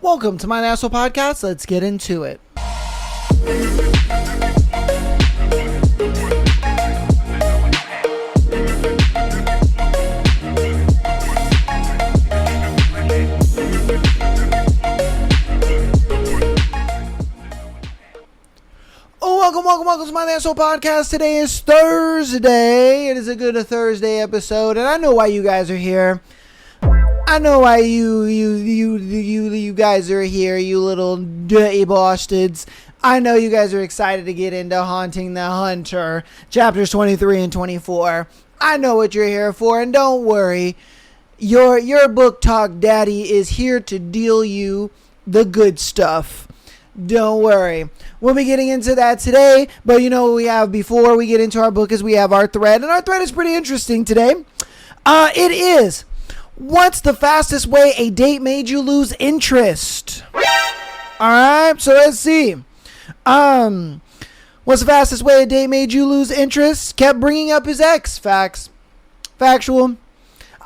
Welcome to my Asshole Podcast. Let's get into it. Welcome to my Asshole Podcast. Today is Thursday. It is a good Thursday episode, and I know why you guys are here. I know why you guys are here, you little dirty bastards. I know you guys are excited to get into Haunting the Hunter, chapters 23 and 24. I know what you're here for, and don't worry. Your book talk daddy is here to deal you the good stuff. Don't worry. We'll be getting into that today, but you know what we have before we get into our book is we have our thread, and our thread is pretty interesting today. It is, what's the fastest way a date made you lose interest? Alright, so let's see. What's the fastest way a date made you lose interest? Kept bringing up his ex. Factual.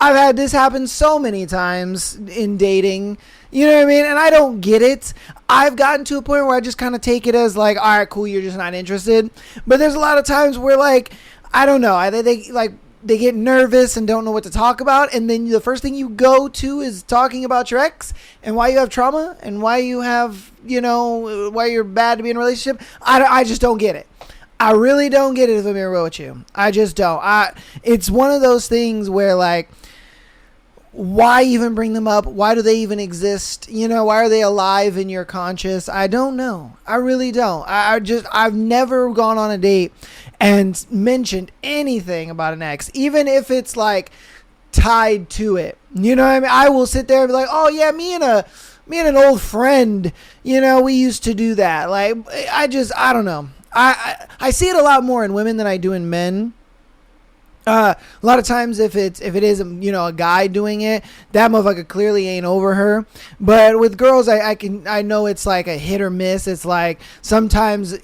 I've had this happen so many times in dating. You know what I mean? And I don't get it. I've gotten to a point where I just kind of take it as like, all right, cool, you're just not interested. But there's a lot of times where, like, I don't know. They get nervous and don't know what to talk about. And then the first thing you go to is talking about your ex and why you have trauma and why you have, why you're bad to be in a relationship. I just don't get it. I really don't get it, if I'm being real with you. I just don't. It's one of those things where, like, why even bring them up? Why do they even exist? Why are they alive in your conscious? I don't know. I really don't. I've never gone on a date and mentioned anything about an ex, even if it's like tied to it. You know what I mean? I will sit there and be like, oh yeah, me and an old friend, we used to do that. Like, I don't know. I see it a lot more in women than I do in men. A lot of times if it is a guy doing it, that motherfucker clearly ain't over her. But with girls, I know it's like a hit or miss. It's like sometimes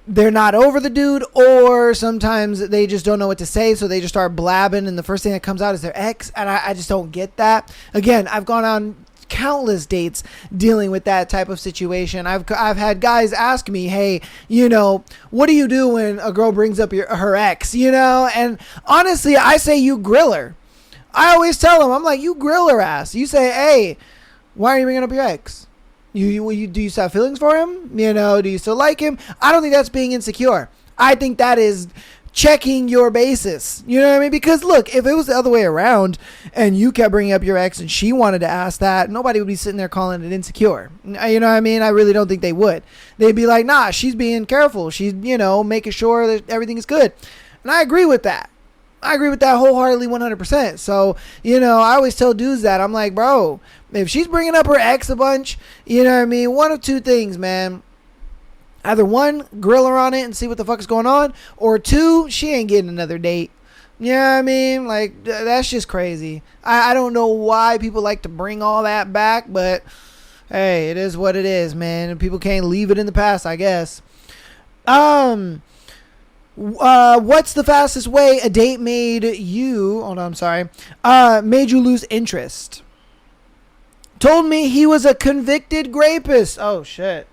they're not over the dude, or sometimes they just don't know what to say, so they just start blabbing, and the first thing that comes out is their ex, and I just don't get that. Again, I've gone on countless dates dealing with that type of situation. I've had guys ask me, hey, what do you do when a girl brings up her ex, and honestly, I say you grill her. I always tell them, I'm like, you grill her ass. You say, hey, why are you bringing up your ex? Do you still have feelings for him? Do you still like him? I don't think that's being insecure. I think that is checking your basis. You know what I mean? Because look, if it was the other way around and you kept bringing up your ex and she wanted to ask that, nobody would be sitting there calling it insecure. You know what I mean? I really don't think they would. They'd be like, nah, she's being careful. She's, making sure that everything is good. And I agree with that. I agree with that wholeheartedly 100%. So, I always tell dudes that. I'm like, bro, if she's bringing up her ex a bunch, you know what I mean? One of two things, man. Either one, grill her on it and see what the fuck is going on, or two, she ain't getting another date. You know what I mean? Like, that's just crazy. I don't know why people like to bring all that back, but hey, it is what it is, man. And people can't leave it in the past, I guess. What's the fastest way a date made you, made you lose interest? Told me he was a convicted rapist. Oh, shit.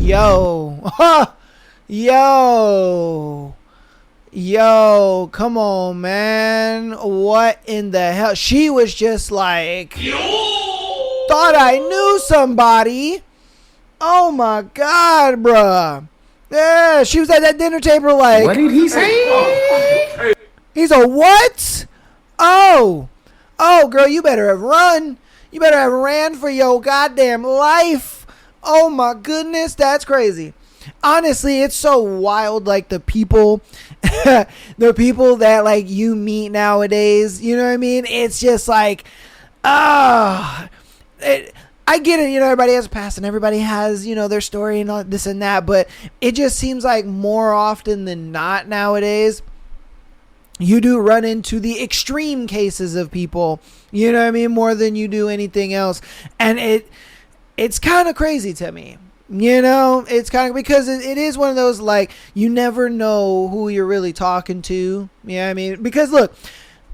Yo, come on, man. What in the hell? She was just like, thought I knew somebody. Oh my God, bruh. Yeah, she was at that dinner table like, what did he say? He's a what? Oh, girl, you better have run. You better have ran for your goddamn life. Oh my goodness, that's crazy. Honestly, it's so wild, like the people that like you meet nowadays, you know what I mean? It's just like, I get it, everybody has a past and everybody has, their story and all this and that, but it just seems like more often than not nowadays, you do run into the extreme cases of people, you know what I mean, more than you do anything else. And it's kind of crazy to me. It's kind of because it is one of those, like, you never know who you're really talking to. You know what I mean? Because look,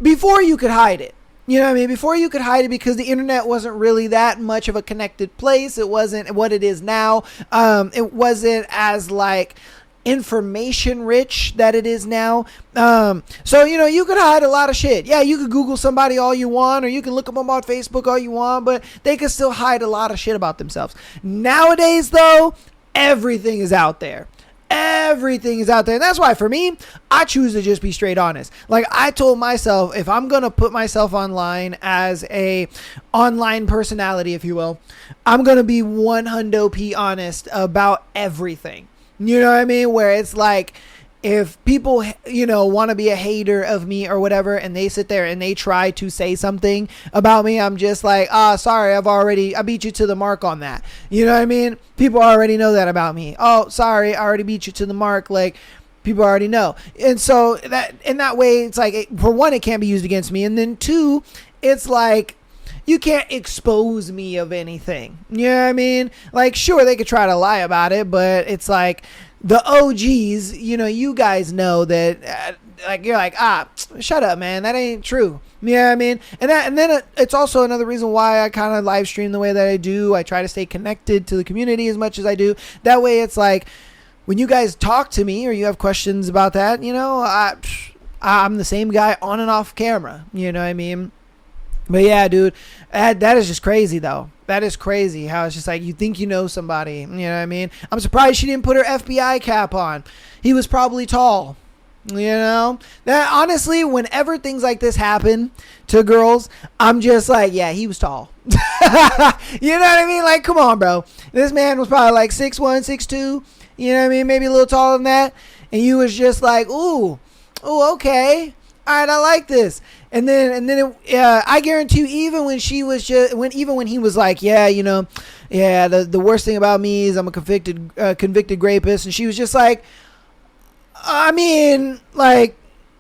before you could hide it, You know what I mean? Before you could hide it because the internet wasn't really that much of a connected place. It wasn't what it is now. It wasn't as like information rich that it is now. So, you know, you could hide a lot of shit. Yeah, you could Google somebody all you want, or you can look them up on Facebook all you want, but they could still hide a lot of shit about themselves. Nowadays, though, everything is out there. Everything is out there. And that's why for me, I choose to just be straight honest. Like I told myself, if I'm going to put myself online as a online personality, if you will, I'm going to be 100p honest about everything. You know what I mean? Where it's like, if people, you know, want to be a hater of me or whatever, and they sit there and they try to say something about me, I'm just like, sorry, I beat you to the mark on that. You know what I mean? People already know that about me. Oh, sorry, I already beat you to the mark. Like, people already know. And so that, in that way, it's like, for one, it can't be used against me. And then two, it's like, you can't expose me of anything. You know what I mean? Like, sure, they could try to lie about it, but it's like, the OGs, you know, you guys know that, like, you're like, shut up, man. That ain't true. You know what I mean? And then it's also another reason why I kind of live stream the way that I do. I try to stay connected to the community as much as I do. That way, it's like, when you guys talk to me or you have questions about that, you know, I'm the same guy on and off camera. You know what I mean? But yeah, dude, that is just crazy, though. That is crazy how it's just like, you think you know somebody. You know what I mean? I'm surprised she didn't put her FBI cap on. He was probably tall. You know? That honestly, whenever things like this happen to girls, I'm just like, yeah, he was tall. You know what I mean? Like, come on, bro. This man was probably like 6'1", 6'2". You know what I mean? Maybe a little taller than that. And you was just like, ooh, okay. All right, I like this. And then I guarantee you, even when he was like, yeah, you know, yeah, the worst thing about me is I'm a convicted rapist, and she was just like, I mean, like,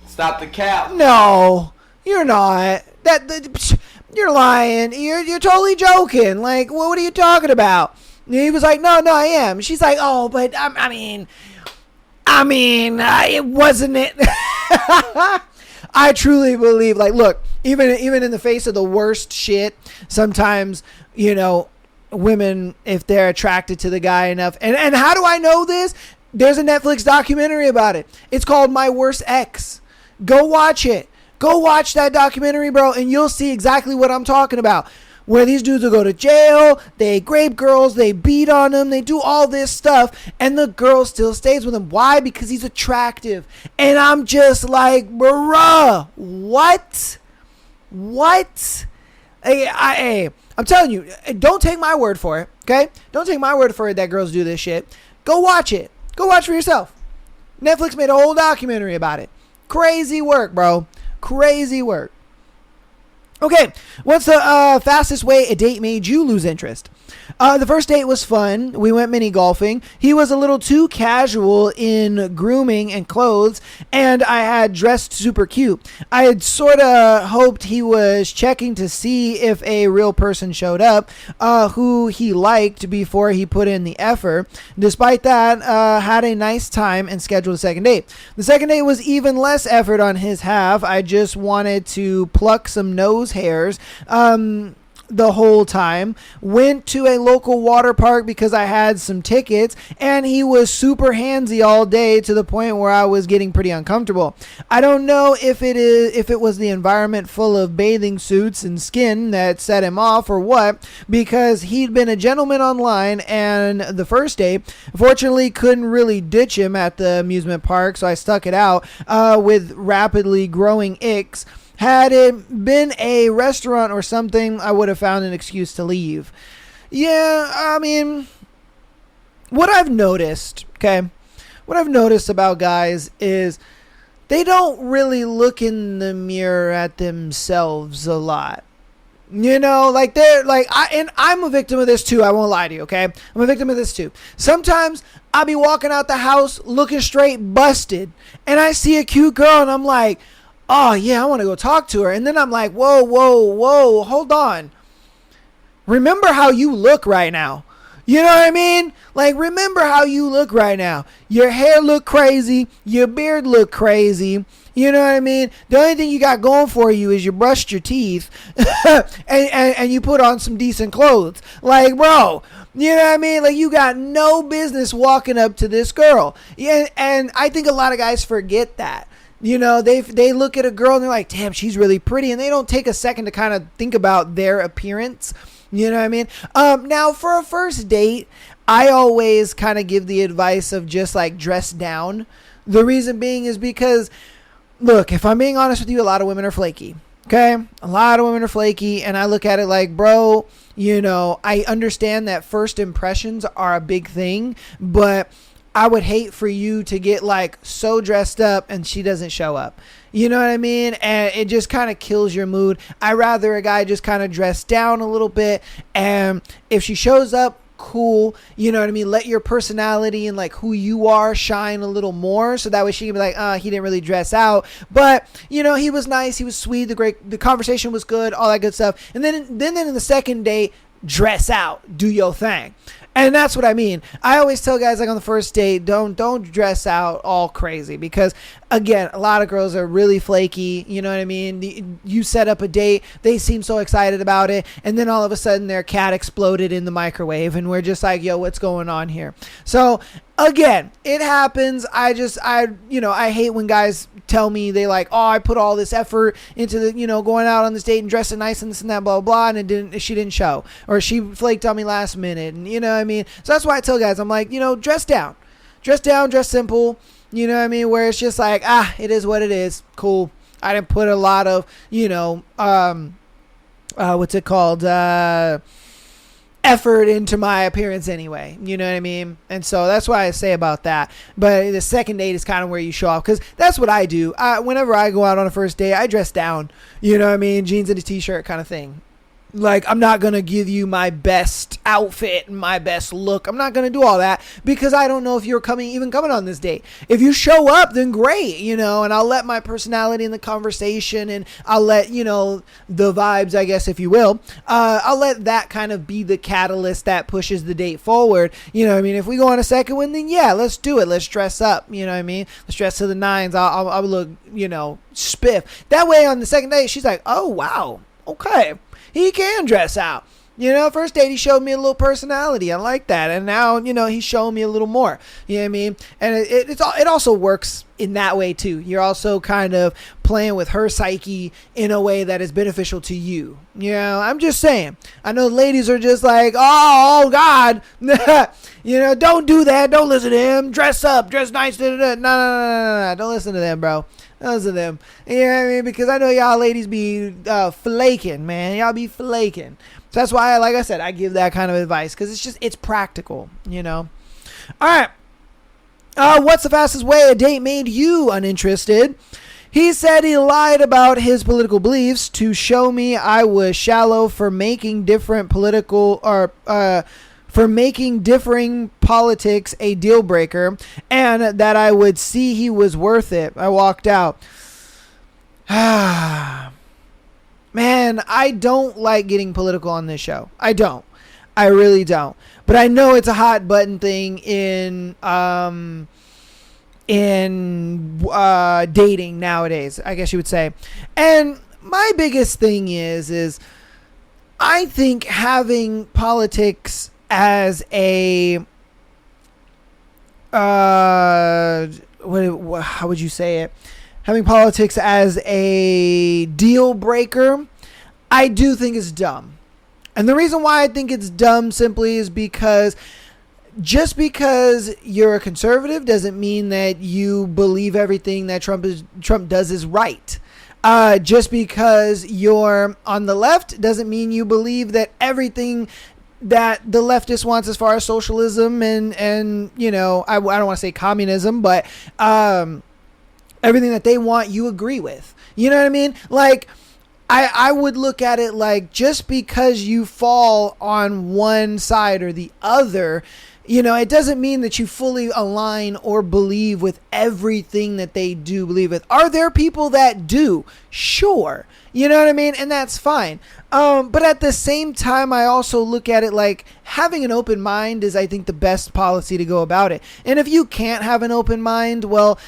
stop the cap. No, you're not. You're lying. You're totally joking. Like, what are you talking about? And he was like, no, I am. She's like, oh, but I mean, it wasn't it. I truly believe, like, look, even in the face of the worst shit, sometimes, you know, women, if they're attracted to the guy enough, and how do I know this? There's a Netflix documentary about it. It's called My Worst Ex. Go watch it. Go watch that documentary, bro, and you'll see exactly what I'm talking about. Where these dudes will go to jail, they grape girls, they beat on them, they do all this stuff, and the girl still stays with him. Why? Because he's attractive. And I'm just like, bruh, what? Hey, I'm telling you, don't take my word for it, okay? Don't take my word for it that girls do this shit. Go watch it. Go watch for yourself. Netflix made a whole documentary about it. Crazy work, bro. Crazy work. Okay, what's the fastest way a date made you lose interest? The first date was fun. We went mini golfing. He was a little too casual in grooming and clothes, and I had dressed super cute. I had sort of hoped he was checking to see if a real person showed up who he liked before he put in the effort. Despite that, had a nice time and scheduled a second date. The second date was even less effort on his half. I just wanted to pluck some nose hairs the whole time. Went to a local water park because I had some tickets, and he was super handsy all day to the point where I was getting pretty uncomfortable. I don't know if it was the environment full of bathing suits and skin that set him off or what, because he'd been a gentleman online, and the first day, fortunately, couldn't really ditch him at the amusement park, so I stuck it out with rapidly growing icks. Had it been a restaurant or something, I would have found an excuse to leave. Yeah, I mean, what I've noticed about guys is they don't really look in the mirror at themselves a lot. You know, like they're like, I'm a victim of this too. I won't lie to you, okay? I'm a victim of this too. Sometimes I'll be walking out the house looking straight busted, and I see a cute girl, and I'm like, oh, yeah, I want to go talk to her. And then I'm like, whoa, hold on. Remember how you look right now. You know what I mean? Like, remember how you look right now. Your hair look crazy. Your beard look crazy. You know what I mean? The only thing you got going for you is you brushed your teeth and you put on some decent clothes. Like, bro, you know what I mean? Like, you got no business walking up to this girl. Yeah, and I think a lot of guys forget that. You know, they look at a girl and they're like, damn, she's really pretty. And they don't take a second to kind of think about their appearance. You know what I mean? Now, for a first date, I always kind of give the advice of just like dress down. The reason being is because, look, if I'm being honest with you, a lot of women are flaky. Okay? A lot of women are flaky. And I look at it like, bro, you know, I understand that first impressions are a big thing, but I would hate for you to get like so dressed up and she doesn't show up. You know what I mean? And it just kind of kills your mood. I'd rather a guy just kind of dress down a little bit. And if she shows up, cool. You know what I mean? Let your personality and like who you are shine a little more. So that way she can be like, he didn't really dress out. But, you know, he was nice. He was sweet. The conversation was good. All that good stuff. And then in the second date, dress out. Do your thing. And that's what I mean. I always tell guys like on the first date, don't dress out all crazy because, again, a lot of girls are really flaky. You know what I mean? You set up a date, they seem so excited about it, and then all of a sudden their cat exploded in the microwave, and we're just like, yo, what's going on here? So, again, it happens. I hate when guys tell me they like, I put all this effort into the, going out on this date and dressing nice and this and that, blah, blah, blah, and she didn't show, or she flaked on me last minute, and you know what I mean? So that's why I tell guys, I'm like, dress down, dress simple, you know what I mean? Where it's just like, it is what it is. Cool. I didn't put a lot of, what's it called? Effort into my appearance anyway, you know what I mean? And so that's why I say about that. But the second date is kind of where you show off, because that's what I do. Whenever I go out on a first date, I dress down, you know what I mean? Jeans and a t-shirt kind of thing. Like, I'm not going to give you my best outfit and my best look. I'm not going to do all that because I don't know if you're coming on this date. If you show up, then great, and I'll let my personality in the conversation, and I'll let, the vibes, I guess, if you will. I'll let that kind of be the catalyst that pushes the date forward. You know what I mean? If we go on a second one, then yeah, let's do it. Let's dress up. You know what I mean? Let's dress to the nines. I'll look, spiff. That way on the second date, she's like, oh, wow. Okay. He can dress out. First date, he showed me a little personality. I like that. And now, he's showing me a little more. You know what I mean? And it also works in that way, too. You're also kind of playing with her psyche in a way that is beneficial to you. I'm just saying. I know ladies are just like, oh God. Don't do that. Don't listen to him. Dress up. Dress nice. No. Don't listen to them, bro. Those of them. You know what I mean? Because I know y'all ladies be flaking, man. Y'all be flaking. So that's why, like I said, I give that kind of advice. Because it's practical, All right. What's the fastest way a date made you uninterested? He said he lied about his political beliefs to show me I was shallow for making different political for making differing politics a deal breaker, and that I would see he was worth it. I walked out. Man, I don't like getting political on this show. I don't. I really don't. But I know it's a hot button thing in dating nowadays, I guess you would say. And my biggest thing is I think having politics as a how would you say it? Having politics as a deal breaker, I do think is dumb. And the reason why I think it's dumb simply is because just because you're a conservative doesn't mean that you believe everything that Trump does is right. Just because you're on the left doesn't mean you believe that everything that the leftist wants as far as socialism and I don't want to say communism, but everything that they want you agree with. You know what I mean? Like, I would look at it like, just because you fall on one side or the other, it doesn't mean that you fully align or believe with everything that they do believe with. Are there people that do? Sure. You know what I mean? And that's fine. But at the same time, I also look at it like having an open mind is, I think, the best policy to go about it. And if you can't have an open mind, well,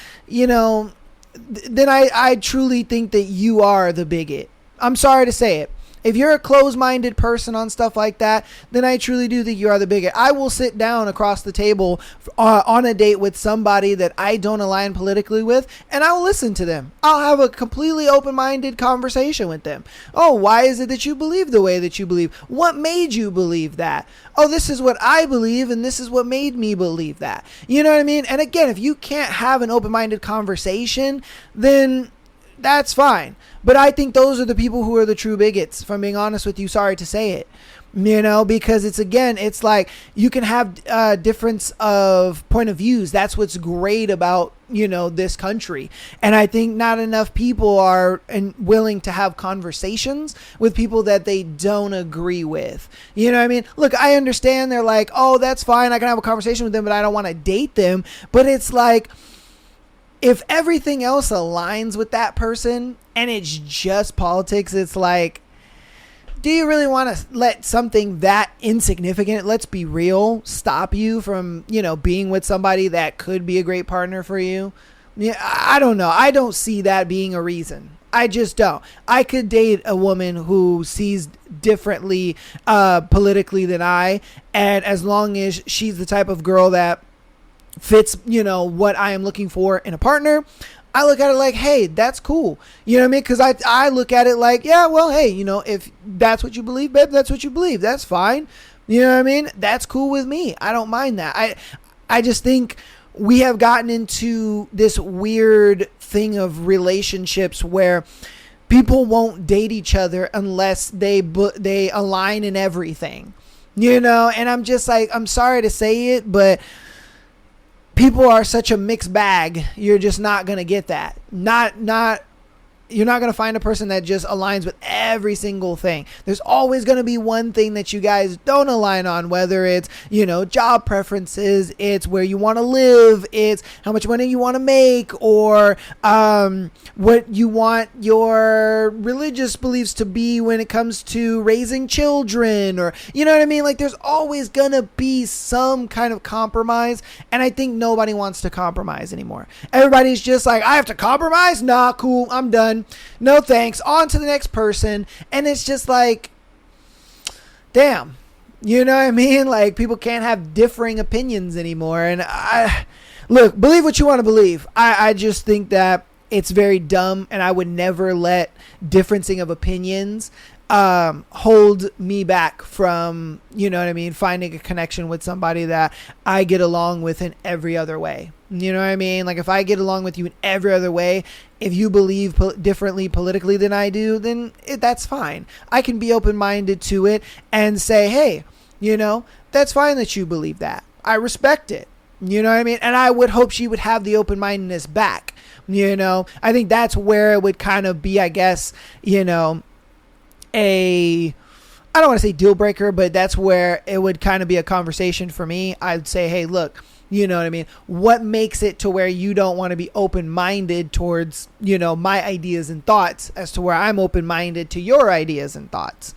then I truly think that you are the bigot. I'm sorry to say it. If you're a closed-minded person on stuff like that, then I truly do think you are the bigot. I will sit down across the table on a date with somebody that I don't align politically with, and I will listen to them. I'll have a completely open-minded conversation with them. Oh, why is it that you believe the way that you believe? What made you believe that? Oh, this is what I believe, and this is what made me believe that. You know what I mean? And again, if you can't have an open-minded conversation, then that's fine. But I think those are the people who are the true bigots, if I'm being honest with you. Sorry to say it. Because it's like you can have difference of point of views. That's what's great about, this country. And I think not enough people are willing to have conversations with people that they don't agree with. You know what I mean? Look, I understand they're like, oh, that's fine. I can have a conversation with them, but I don't want to date them. But it's like, if everything else aligns with that person and it's just politics, it's like, do you really want to let something that insignificant, let's be real, stop you from, being with somebody that could be a great partner for you? Yeah, I don't know. I don't see that being a reason. I just don't. I could date a woman who sees differently politically than I, and as long as she's the type of girl that fits, what I am looking for in a partner, I look at it like, hey, that's cool. You know what I mean? Because I look at it like, yeah, well, hey, if that's what you believe, babe, that's what you believe. That's fine. You know what I mean? That's cool with me. I don't mind that. I just think we have gotten into this weird thing of relationships where people won't date each other unless they align in everything. And I'm just like, I'm sorry to say it, but people are such a mixed bag. You're just not going to get that. You're not going to find a person that just aligns with every single thing. There's always going to be one thing that you guys don't align on, whether it's, job preferences, it's where you want to live, it's how much money you want to make, or what you want your religious beliefs to be when it comes to raising children, or, you know what I mean? Like, there's always going to be some kind of compromise, and I think nobody wants to compromise anymore. Everybody's just like, I have to compromise? Nah, cool, I'm done. No thanks. On to the next person. And it's just like, damn. You know what I mean? Like, people can't have differing opinions anymore. And look, believe what you want to believe. I just think that it's very dumb, and I would never let differencing of opinions hold me back from, finding a connection with somebody that I get along with in every other way. You know what I mean? Like, if I get along with you in every other way, if you believe differently politically than I do, then that's fine. I can be open-minded to it and say, hey, that's fine that you believe that. I respect it. You know what I mean? And I would hope she would have the open-mindedness back. I think that's where it would kind of be, I guess, I don't want to say deal breaker, but that's where it would kind of be a conversation for me. I'd say, hey, look, you know what I mean? What makes it to where you don't want to be open-minded towards, my ideas and thoughts, as to where I'm open-minded to your ideas and thoughts?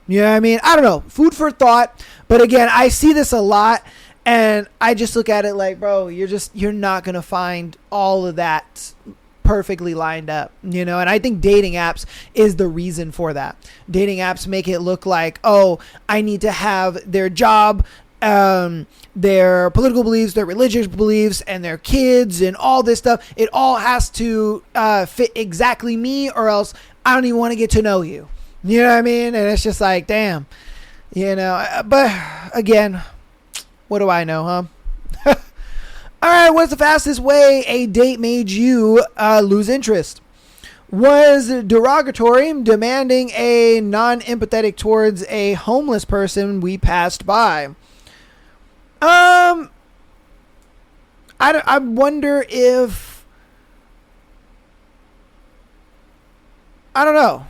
You know what I mean? I don't know. Food for thought. But again, I see this a lot, and I just look at it like, bro, you're not going to find all of that perfectly lined up, and I think dating apps is the reason for that. Dating apps make it look like, oh, I need to have their job, their political beliefs, their religious beliefs, and their kids and all this stuff. It all has to fit exactly me, or else I don't even want to get to know you. You know what I mean? And it's just like, damn, but again, what do I know, huh? All right, what's the fastest way a date made you lose interest? Was derogatory, demanding a non-empathetic towards a homeless person we passed by. I wonder if, I don't know.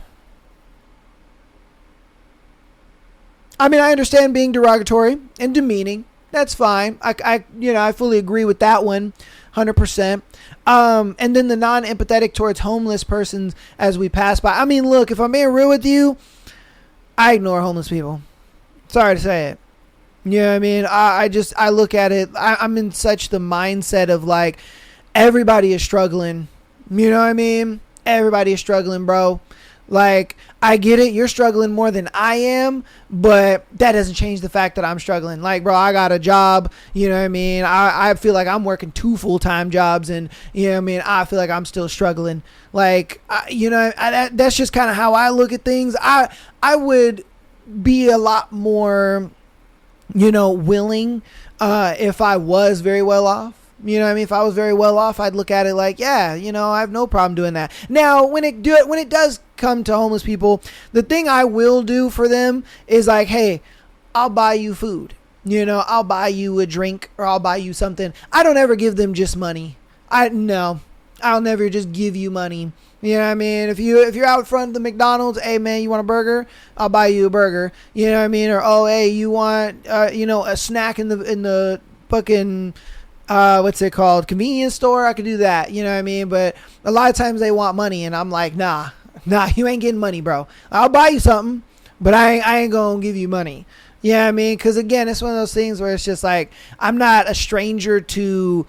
I mean, I understand being derogatory and demeaning. That's fine. I fully agree with that one, 100%. And then the non-empathetic towards homeless persons as we pass by. I mean, look, if I'm being real with you, I ignore homeless people. Sorry to say it. You know what I mean? I look at it. I'm in such the mindset of like, everybody is struggling. You know what I mean? Everybody is struggling, bro. Like, I get it. You're struggling more than I am, but that doesn't change the fact that I'm struggling. Like, bro, I got a job. You know what I mean? I feel like I'm working 2 full-time jobs, and, you know what I mean? I feel like I'm still struggling. Like, that's just kind of how I look at things. I would be a lot more, willing if I was very well off. You know what I mean? If I was very well off, I'd look at it like, yeah, I have no problem doing that. Now, when it does come to homeless people, the thing I will do for them is like, hey, I'll buy you food. I'll buy you a drink, or I'll buy you something. I don't ever give them just money. I'll never just give you money. You know what I mean? If you're out front of the McDonald's, hey man, you want a burger? I'll buy you a burger. You know what I mean? Or, oh, hey, you want a snack in the fucking what's it called? Convenience store? I could do that. You know what I mean? But a lot of times they want money, and I'm like, nah, you ain't getting money, bro. I'll buy you something, but I ain't gonna give you money. You know what I mean? Because again, it's one of those things where it's just like, I'm not a stranger to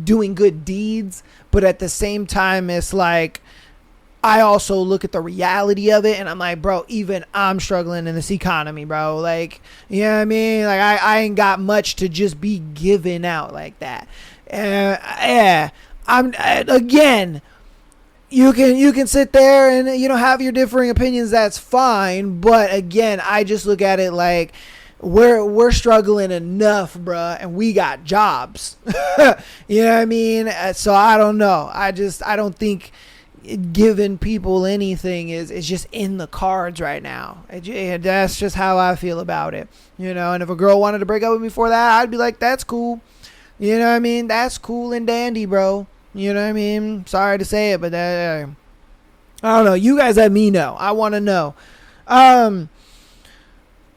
doing good deeds, but at the same time, it's like, I also look at the reality of it, and I'm like, bro, even I'm struggling in this economy, bro. Like, you know what I mean? Like, I ain't got much to just be giving out like that. Again, you can sit there and, have your differing opinions. That's fine. But again, I just look at it like, we're struggling enough, bruh, and we got jobs. You know what I mean? So I don't know. I don't think giving people anything is just in the cards right now. That's just how I feel about it. And if a girl wanted to break up with me for that, I'd be like, that's cool. You know what I mean? That's cool and dandy, bro. You know what I mean? Sorry to say it, but I don't know. You guys let me know. I want to know.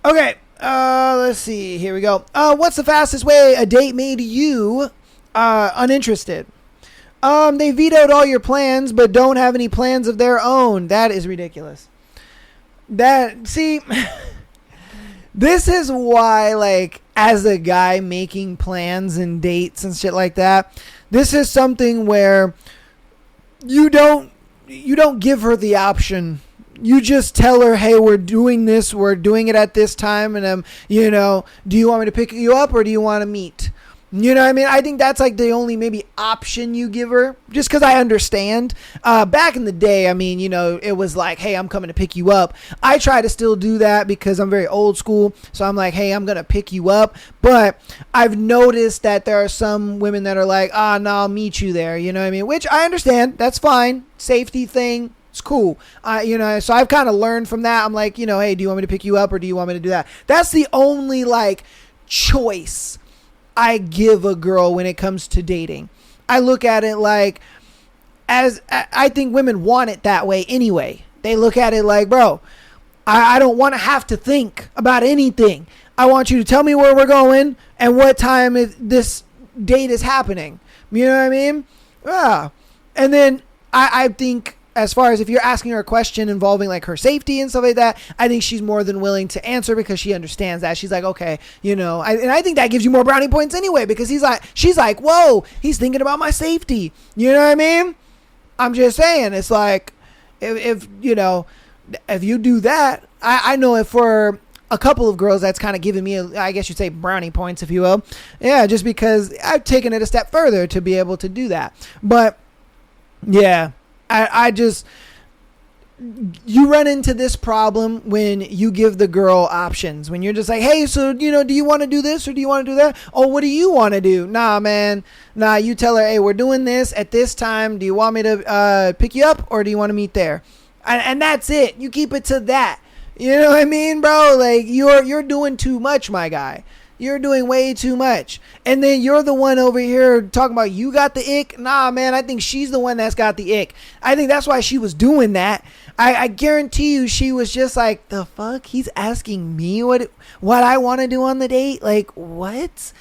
Okay. Let's see. Here we go. What's the fastest way a date made you uninterested? They vetoed all your plans, but don't have any plans of their own. That is ridiculous. This is why, like, as a guy making plans and dates and shit like that, this is something where you don't give her the option. You just tell her, hey, we're doing this. We're doing it at this time. And, do you want me to pick you up or do you want to meet? You know what I mean? I think that's like the only maybe option you give her, just because I understand. Back in the day, I mean, it was like, hey, I'm coming to pick you up. I try to still do that because I'm very old school. So I'm like, hey, I'm going to pick you up. But I've noticed that there are some women that are like, no, I'll meet you there. You know what I mean? Which I understand. That's fine. Safety thing. It's cool. So I've kind of learned from that. I'm like, hey, do you want me to pick you up or do you want me to do that? That's the only like choice I give a girl when it comes to dating. I look at it like, as I think women want it that way anyway. They look at it like, bro, I don't want to have to think about anything. I want you to tell me where we're going and what time this date is happening. You know what I mean? Yeah. And then I think, as far as if you're asking her a question involving like her safety and stuff like that, I think she's more than willing to answer because she understands that. She's like, okay, and I think that gives you more brownie points anyway, because she's like, whoa, he's thinking about my safety. You know what I mean? I'm just saying, it's like, if you do that, I know if for a couple of girls that's kind of giving me, I guess you'd say brownie points, if you will. Yeah, just because I've taken it a step further to be able to do that. But yeah. I just, you run into this problem when you give the girl options. When you're just like, hey, so, do you want to do this or do you want to do that? Oh, what do you want to do? Nah, man. Nah, you tell her, hey, we're doing this at this time. Do you want me to pick you up or do you want to meet there? And that's it. You keep it to that. You know what I mean, bro? Like, you're doing too much, my guy. You're doing way too much. And then you're the one over here talking about you got the ick. Nah, man, I think she's the one that's got the ick. I think that's why she was doing that. I guarantee you she was just like, the fuck? He's asking me what I want to do on the date? Like, what?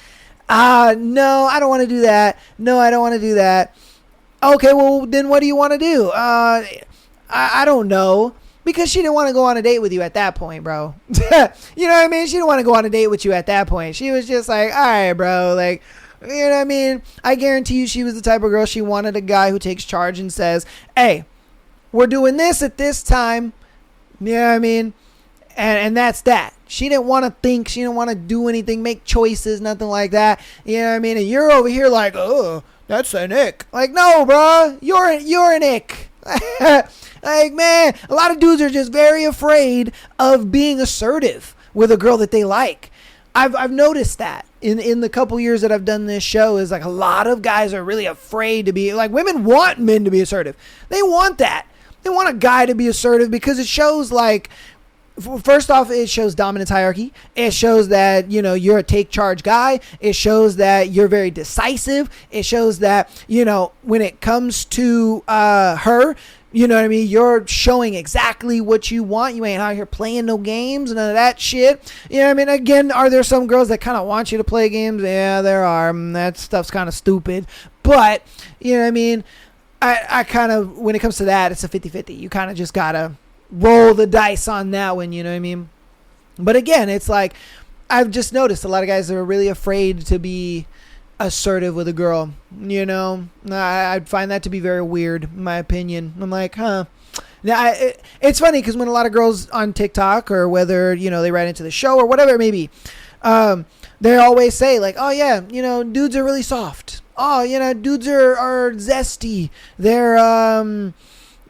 No, I don't want to do that. No, I don't want to do that. Okay, well, then what do you want to do? I don't know. Because she didn't want to go on a date with you at that point, bro. You know what I mean? She didn't want to go on a date with you at that point. She was just like, all right, bro. Like, You know what I mean? I guarantee you she was the type of girl, she wanted a guy who takes charge and says, hey, we're doing this at this time. You know what I mean? And that's that. She didn't want to think. She didn't want to do anything, make choices, nothing like that. You know what I mean? And you're over here like, oh, that's an ick. Like, no, bro. You're an ick. Like, man, a lot of dudes are just very afraid of being assertive with a girl that they like. I've noticed that in the couple years that I've done this show is like a lot of guys are really afraid to be like, women want men to be assertive. They want that. They want a guy to be assertive because it shows like, first off, it shows dominance hierarchy. It shows that, you know, you're a take charge guy. It shows that you're very decisive. It shows that, you know, when it comes to her, you know what I mean? You're showing exactly what you want. You ain't out here playing no games, none of that shit. You know what I mean? Again, are there some girls that kind of want you to play games? Yeah, there are. That stuff's kind of stupid. But, you know what I mean? I kind of, when it comes to that, it's a 50-50. You kind of just got to roll the dice on that one, you know what I mean? But again, it's like, I've just noticed a lot of guys that are really afraid to be assertive with a girl, you know? I find that to be very weird, in my opinion. I'm like, huh. Now, it's funny because when a lot of girls on TikTok or whether, you know, they write into the show or whatever it may be, they always say like, oh yeah, you know, dudes are really soft. Oh, you know, dudes are zesty. They're,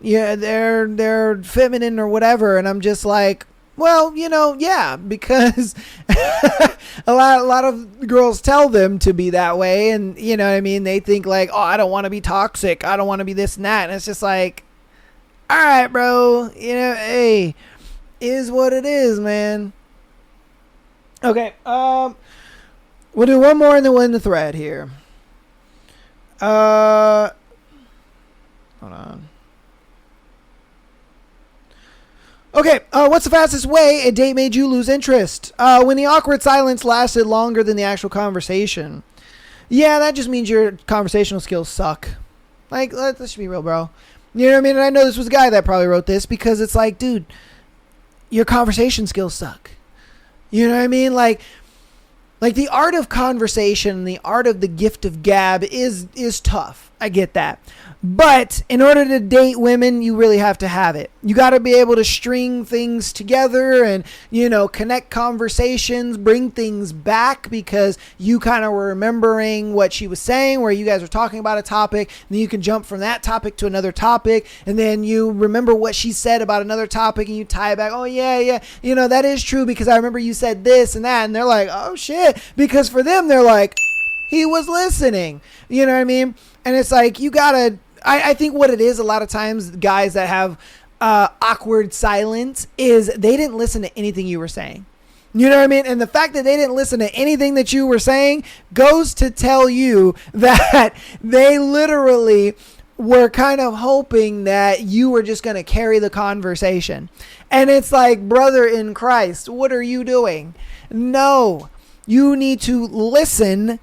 yeah, they're feminine or whatever. And I'm just like, well, you know, yeah, because a lot of girls tell them to be that way. And, you know what I mean? They think like, oh, I don't want to be toxic. I don't want to be this and that. And it's just like, all right, bro, you know, hey, is what it is, man. Okay. We'll do one more and then we'll end the thread here. Hold on. Okay, what's the fastest way a date made you lose interest? When the awkward silence lasted longer than the actual conversation. Yeah, that just means your conversational skills suck. Like, let's be real, bro. You know what I mean? And I know this was a guy that probably wrote this because it's like, dude, your conversation skills suck. You know what I mean? Like the art of conversation, the art of the gift of gab is tough. I get that. But in order to date women, you really have to have it. You got to be able to string things together and, you know, connect conversations, bring things back because you kind of were remembering what she was saying, where you guys were talking about a topic, and then you can jump from that topic to another topic, and then you remember what she said about another topic, and you tie it back. Oh, yeah, you know, that is true because I remember you said this and that, and they're like, oh, shit, because for them, they're like, he was listening. You know what I mean? And it's like, you got to... I think what it is a lot of times, guys that have awkward silence is they didn't listen to anything you were saying. You know what I mean? And the fact that they didn't listen to anything that you were saying goes to tell you that they literally were kind of hoping that you were just going to carry the conversation. And it's like, brother in Christ, what are you doing? No, you need to listen,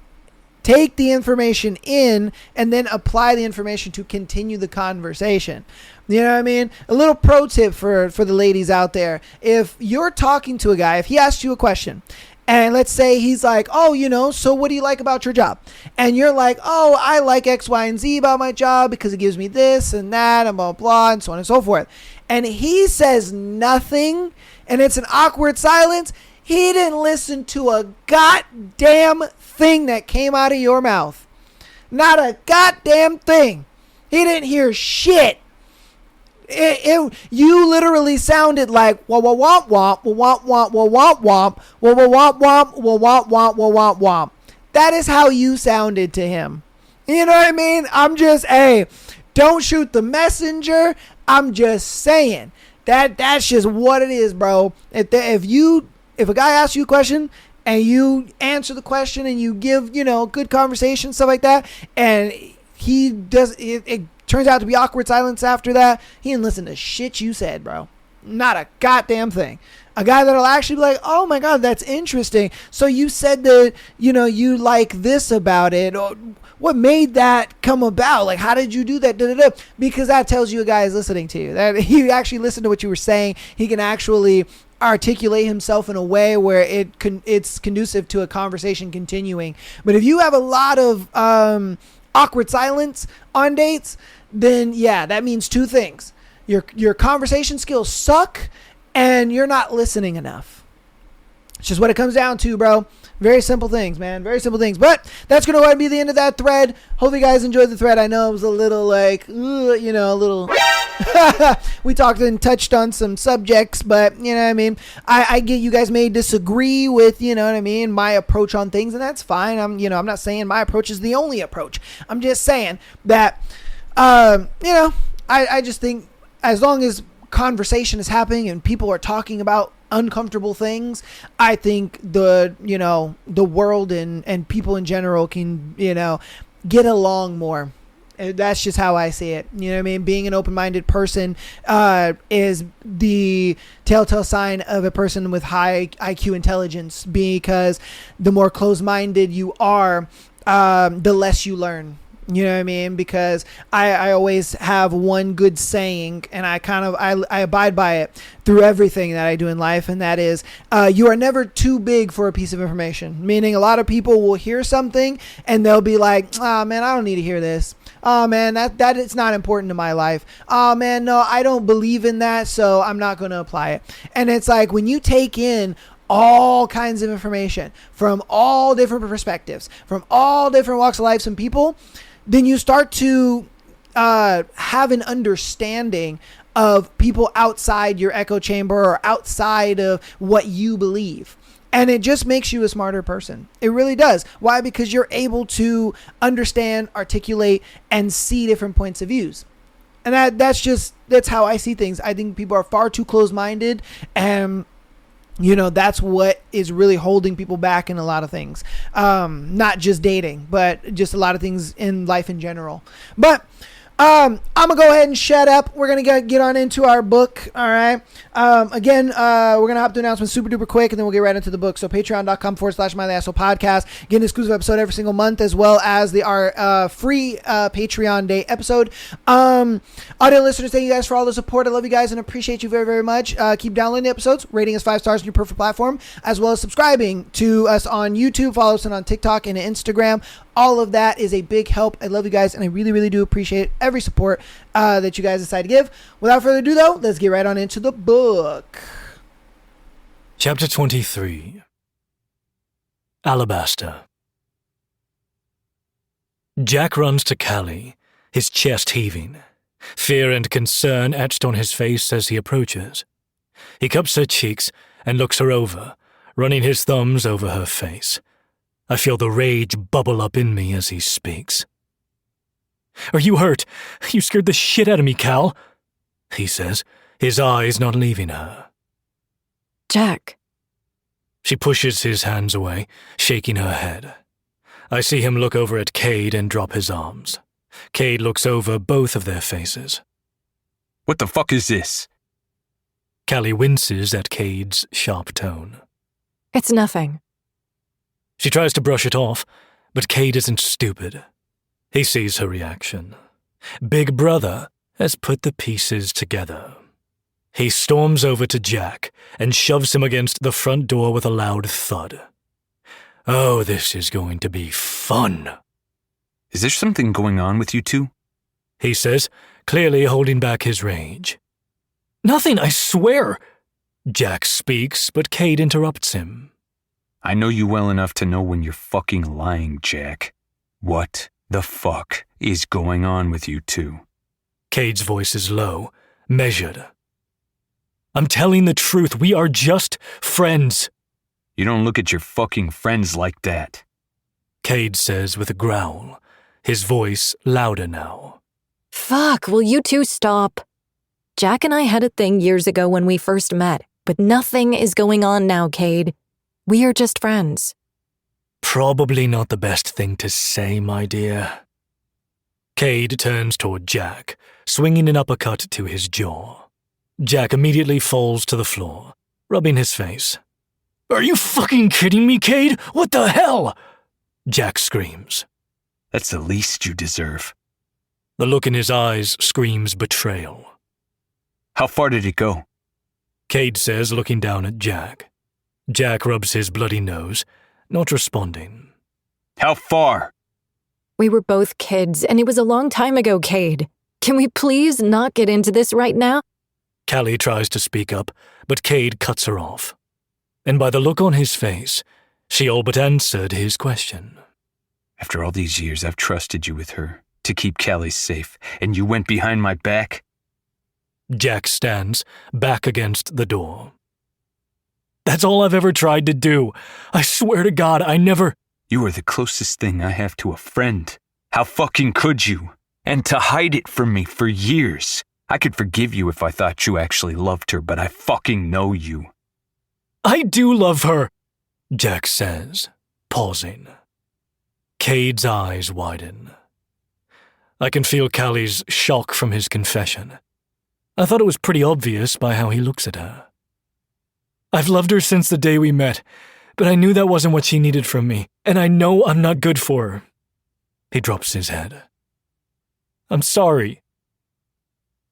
take the information in, and then apply the information to continue the conversation. You know what I mean? A little pro tip for the ladies out there. If you're talking to a guy, if he asks you a question, and let's say he's like, oh, you know, so what do you like about your job? And you're like, oh, I like X, Y, and Z about my job because it gives me this and that and blah, blah, and so on and so forth. And he says nothing, and it's an awkward silence. He didn't listen to a goddamn thing that came out of your mouth. Not a goddamn thing. He didn't hear shit. You literally sounded like wah wah womp womp wah womp womp wah womp womp wah wah womp womp wah womp womp wah womp womp. That is how you sounded to him. You know what I mean? I'm just, hey, don't shoot the messenger. I'm just saying that's just what it is, bro. If a guy asks you a question and you answer the question and you give, you know, good conversation, stuff like that, and he does, it turns out to be awkward silence after that, he didn't listen to shit you said, bro. Not a goddamn thing. A guy that'll actually be like, oh my God, that's interesting. So you said that, you know, you like this about it. Or what made that come about? Like, how did you do that? Da-da-da. Because that tells you a guy is listening to you. That he actually listened to what you were saying. He can actually articulate himself in a way where it's conducive to a conversation continuing. But if you have a lot of awkward silence on dates, then yeah, that means two things. Your conversation skills suck and you're not listening enough. It's just what it comes down to, bro. Very simple things, man. Very simple things. But that's going to go ahead and be the end of that thread. Hope you guys enjoyed the thread. I know it was a little like, a little... we talked and touched on some subjects, but you know what I mean? I get you guys may disagree with, you know what I mean, my approach on things, and that's fine. I'm not saying my approach is the only approach. I'm just saying that, I just think as long as conversation is happening and people are talking about uncomfortable things, I think the world and people in general can, get along more. That's just how I see it. You know what I mean? Being an open-minded person is the telltale sign of a person with high IQ intelligence, because the more closed-minded you are, the less you learn. You know what I mean? Because I always have one good saying, and I abide by it through everything that I do in life, and that is, you are never too big for a piece of information. Meaning a lot of people will hear something and they'll be like, oh man, I don't need to hear this. Oh man, that it's not important to my life. Oh man, no, I don't believe in that, so I'm not going to apply it. And it's like, when you take in all kinds of information from all different perspectives, from all different walks of life and people, then you start to have an understanding of people outside your echo chamber or outside of what you believe. And it just makes you a smarter person. It really does. Why? Because you're able to understand, articulate, and see different points of views. And that's how I see things. I think people are far too closed-minded, and that's what is really holding people back in a lot of things. Not just dating, but just a lot of things in life in general. But I'm going to go ahead and shut up. We're going to get on into our book. All right. Again, we're going to hop to announcements super duper quick, and then we'll get right into the book. So patreon.com/MyLasshole podcast. Get an exclusive episode every single month, as well as our free Patreon Day episode. Audio listeners, thank you guys for all the support. I love you guys and appreciate you very, very much. Keep downloading the episodes, rating us 5 stars on your preferred platform, as well as subscribing to us on YouTube. Follow us on TikTok and Instagram. All of that is a big help. I love you guys, and I really, really do appreciate every support that you guys decide to give. Without further ado, though, let's get right on into the book. Chapter 23. Alabaster. Jack runs to Callie, his chest heaving, fear and concern etched on his face as he approaches. He cups her cheeks and looks her over, running his thumbs over her face. I feel the rage bubble up in me as he speaks. "Are you hurt? You scared the shit out of me, Cal," he says, his eyes not leaving her. "Jack." She pushes his hands away, shaking her head. I see him look over at Cade and drop his arms. Cade looks over both of their faces. "What the fuck is this?" Callie winces at Cade's sharp tone. "It's nothing." She tries to brush it off, but Cade isn't stupid. He sees her reaction. Big Brother has put the pieces together. He storms over to Jack and shoves him against the front door with a loud thud. Oh, this is going to be fun. "Is there something going on with you two?" he says, clearly holding back his rage. "Nothing, I swear." Jack speaks, but Cade interrupts him. "I know you well enough to know when you're fucking lying, Jack. What the fuck is going on with you two?" Cade's voice is low, measured. "I'm telling the truth. We are just friends." "You don't look at your fucking friends like that," Cade says with a growl, his voice louder now. "Fuck, will you two stop? Jack and I had a thing years ago when we first met, but nothing is going on now, Cade. We are just friends." Probably not the best thing to say, my dear. Cade turns toward Jack, swinging an uppercut to his jaw. Jack immediately falls to the floor, rubbing his face. "Are you fucking kidding me, Cade? What the hell?" Jack screams. "That's the least you deserve." The look in his eyes screams betrayal. "How far did it go?" Cade says, looking down at Jack. Jack rubs his bloody nose, not responding. How far? We were both kids, and it was a long time ago, Cade. Can we please not get into this right now? Callie tries to speak up, but Cade cuts her off. And by the look on his face, she all but answered his question. After all these years, I've trusted you with her to keep Callie safe, and you went behind my back? Jack stands, back against the door. That's all I've ever tried to do. I swear to God, I never... You are the closest thing I have to a friend. How fucking could you? And to hide it from me for years. I could forgive you if I thought you actually loved her, but I fucking know you. I do love her, Jack says, pausing. Cade's eyes widen. I can feel Callie's shock from his confession. I thought it was pretty obvious by how he looks at her. I've loved her since the day we met, but I knew that wasn't what she needed from me, and I know I'm not good for her. He drops his head. I'm sorry.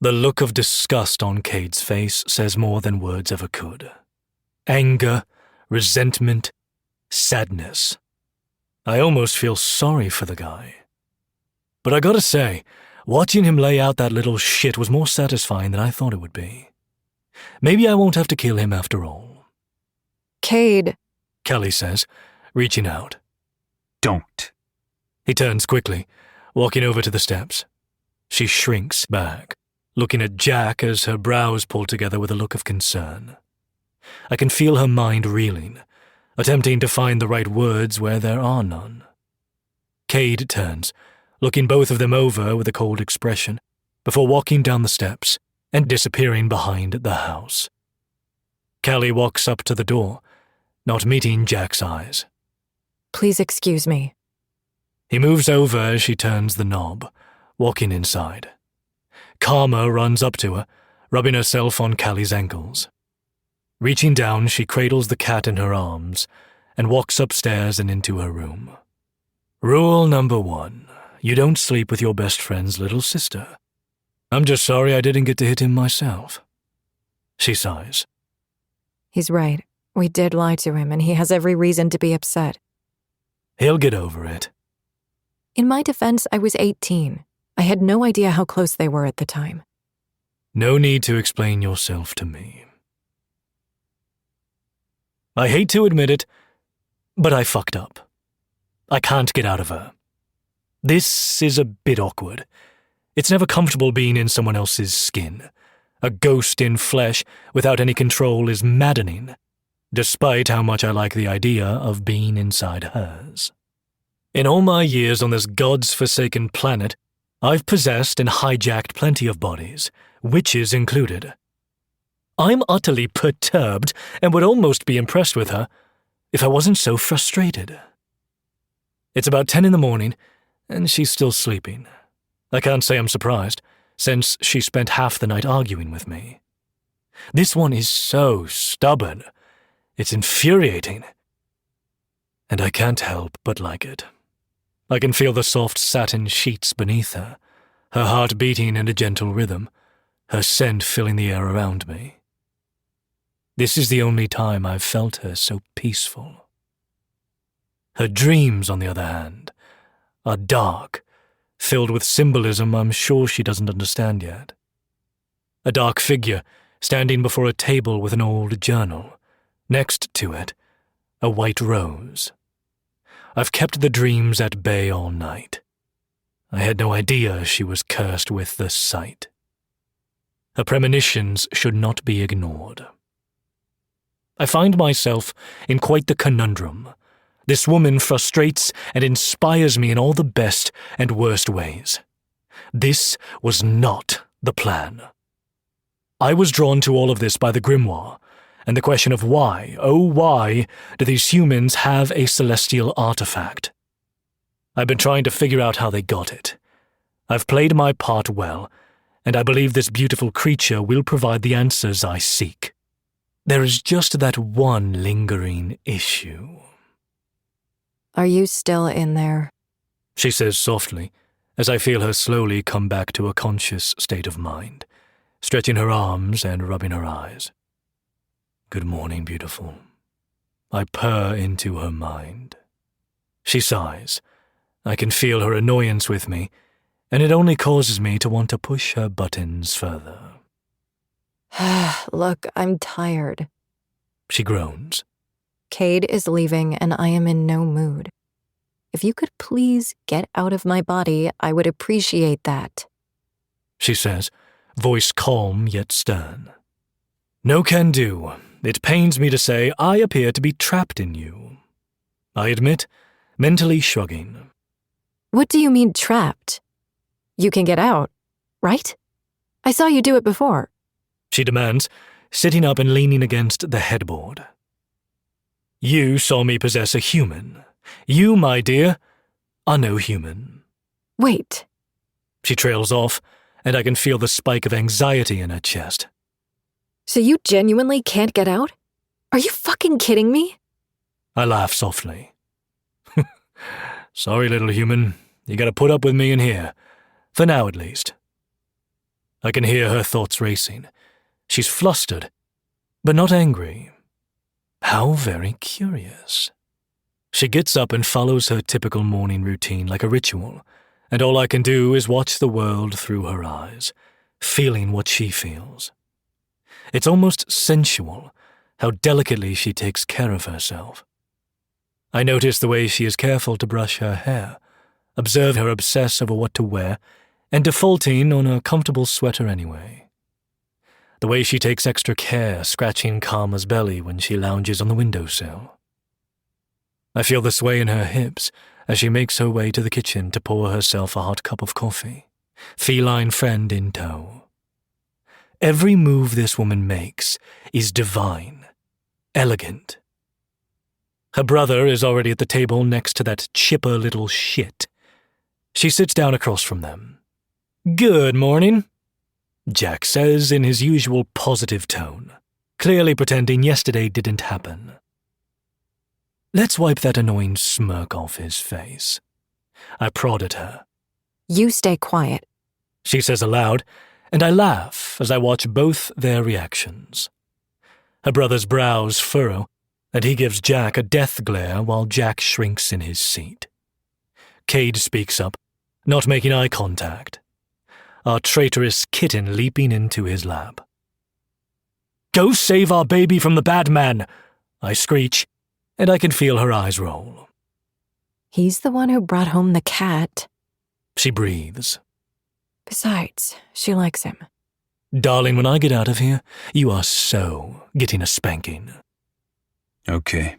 The look of disgust on Cade's face says more than words ever could. Anger, resentment, sadness. I almost feel sorry for the guy. But I gotta say, watching him lay out that little shit was more satisfying than I thought it would be. Maybe I won't have to kill him after all. Cade, Callie says, reaching out. Don't. He turns quickly, walking over to the steps. She shrinks back, looking at Jack as her brows pull together with a look of concern. I can feel her mind reeling, attempting to find the right words where there are none. Cade turns, looking both of them over with a cold expression, before walking down the steps and disappearing behind the house. Callie walks up to the door, not meeting Jack's eyes. please excuse me. He moves over as she turns the knob, walking inside. Karma runs up to her, rubbing herself on Callie's ankles. Reaching down, she cradles the cat in her arms and walks upstairs and into her room. Rule number 1, you don't sleep with your best friend's little sister. I'm just sorry I didn't get to hit him myself. She sighs. He's right. We did lie to him, and he has every reason to be upset. He'll get over it. In my defense, I was 18. I had no idea how close they were at the time. No need to explain yourself to me. I hate to admit it, but I fucked up. I can't get out of her. This is a bit awkward. It's never comfortable being in someone else's skin. A ghost in flesh without any control is maddening, despite how much I like the idea of being inside hers. In all my years on this God's-forsaken planet, I've possessed and hijacked plenty of bodies, witches included. I'm utterly perturbed and would almost be impressed with her if I wasn't so frustrated. It's about 10 in the morning, and she's still sleeping. I can't say I'm surprised, since she spent half the night arguing with me. This one is so stubborn. It's infuriating. And I can't help but like it. I can feel the soft satin sheets beneath her heart beating in a gentle rhythm, her scent filling the air around me. This is the only time I've felt her so peaceful. Her dreams, on the other hand, are dark, filled with symbolism I'm sure she doesn't understand yet. A dark figure standing before a table with an old journal. Next to it, a white rose. I've kept the dreams at bay all night. I had no idea she was cursed with the sight. Her premonitions should not be ignored. I find myself in quite the conundrum. This woman frustrates and inspires me in all the best and worst ways. This was not the plan. I was drawn to all of this by the grimoire, and the question of why, oh why, do these humans have a celestial artifact? I've been trying to figure out how they got it. I've played my part well, and I believe this beautiful creature will provide the answers I seek. There is just that one lingering issue. Are you still in there? She says softly, as I feel her slowly come back to a conscious state of mind, stretching her arms and rubbing her eyes. Good morning, beautiful. I purr into her mind. She sighs. I can feel her annoyance with me, and it only causes me to want to push her buttons further. Look, I'm tired. She groans. Cade is leaving, and I am in no mood. If you could please get out of my body, I would appreciate that. She says, voice calm yet stern. No can do. It pains me to say I appear to be trapped in you. I admit, mentally shrugging. What do you mean trapped? You can get out, right? I saw you do it before. She demands, sitting up and leaning against the headboard. You saw me possess a human. You, my dear, are no human. Wait. She trails off, and I can feel the spike of anxiety in her chest. So you genuinely can't get out? Are you fucking kidding me? I laugh softly. Sorry, little human. You gotta put up with me in here. For now, at least. I can hear her thoughts racing. She's flustered, but not angry. How very curious. She gets up and follows her typical morning routine like a ritual, and all I can do is watch the world through her eyes, feeling what she feels. It's almost sensual, how delicately she takes care of herself. I notice the way she is careful to brush her hair, observe her obsess over what to wear, and defaulting on a comfortable sweater anyway. The way she takes extra care scratching Karma's belly when she lounges on the windowsill. I feel the sway in her hips as she makes her way to the kitchen to pour herself a hot cup of coffee, feline friend in tow. Every move this woman makes is divine, elegant. Her brother is already at the table next to that chipper little shit. She sits down across from them. Good morning, Jack says in his usual positive tone, clearly pretending yesterday didn't happen. Let's wipe that annoying smirk off his face. I prod at her. You stay quiet. She says aloud, and I laugh as I watch both their reactions. Her brother's brows furrow, and he gives Jack a death glare while Jack shrinks in his seat. Cade speaks up, not making eye contact. Our traitorous kitten leaping into his lap. Go save our baby from the bad man, I screech, and I can feel her eyes roll. He's the one who brought home the cat. She breathes. Besides, she likes him. Darling, when I get out of here, you are so getting a spanking. Okay.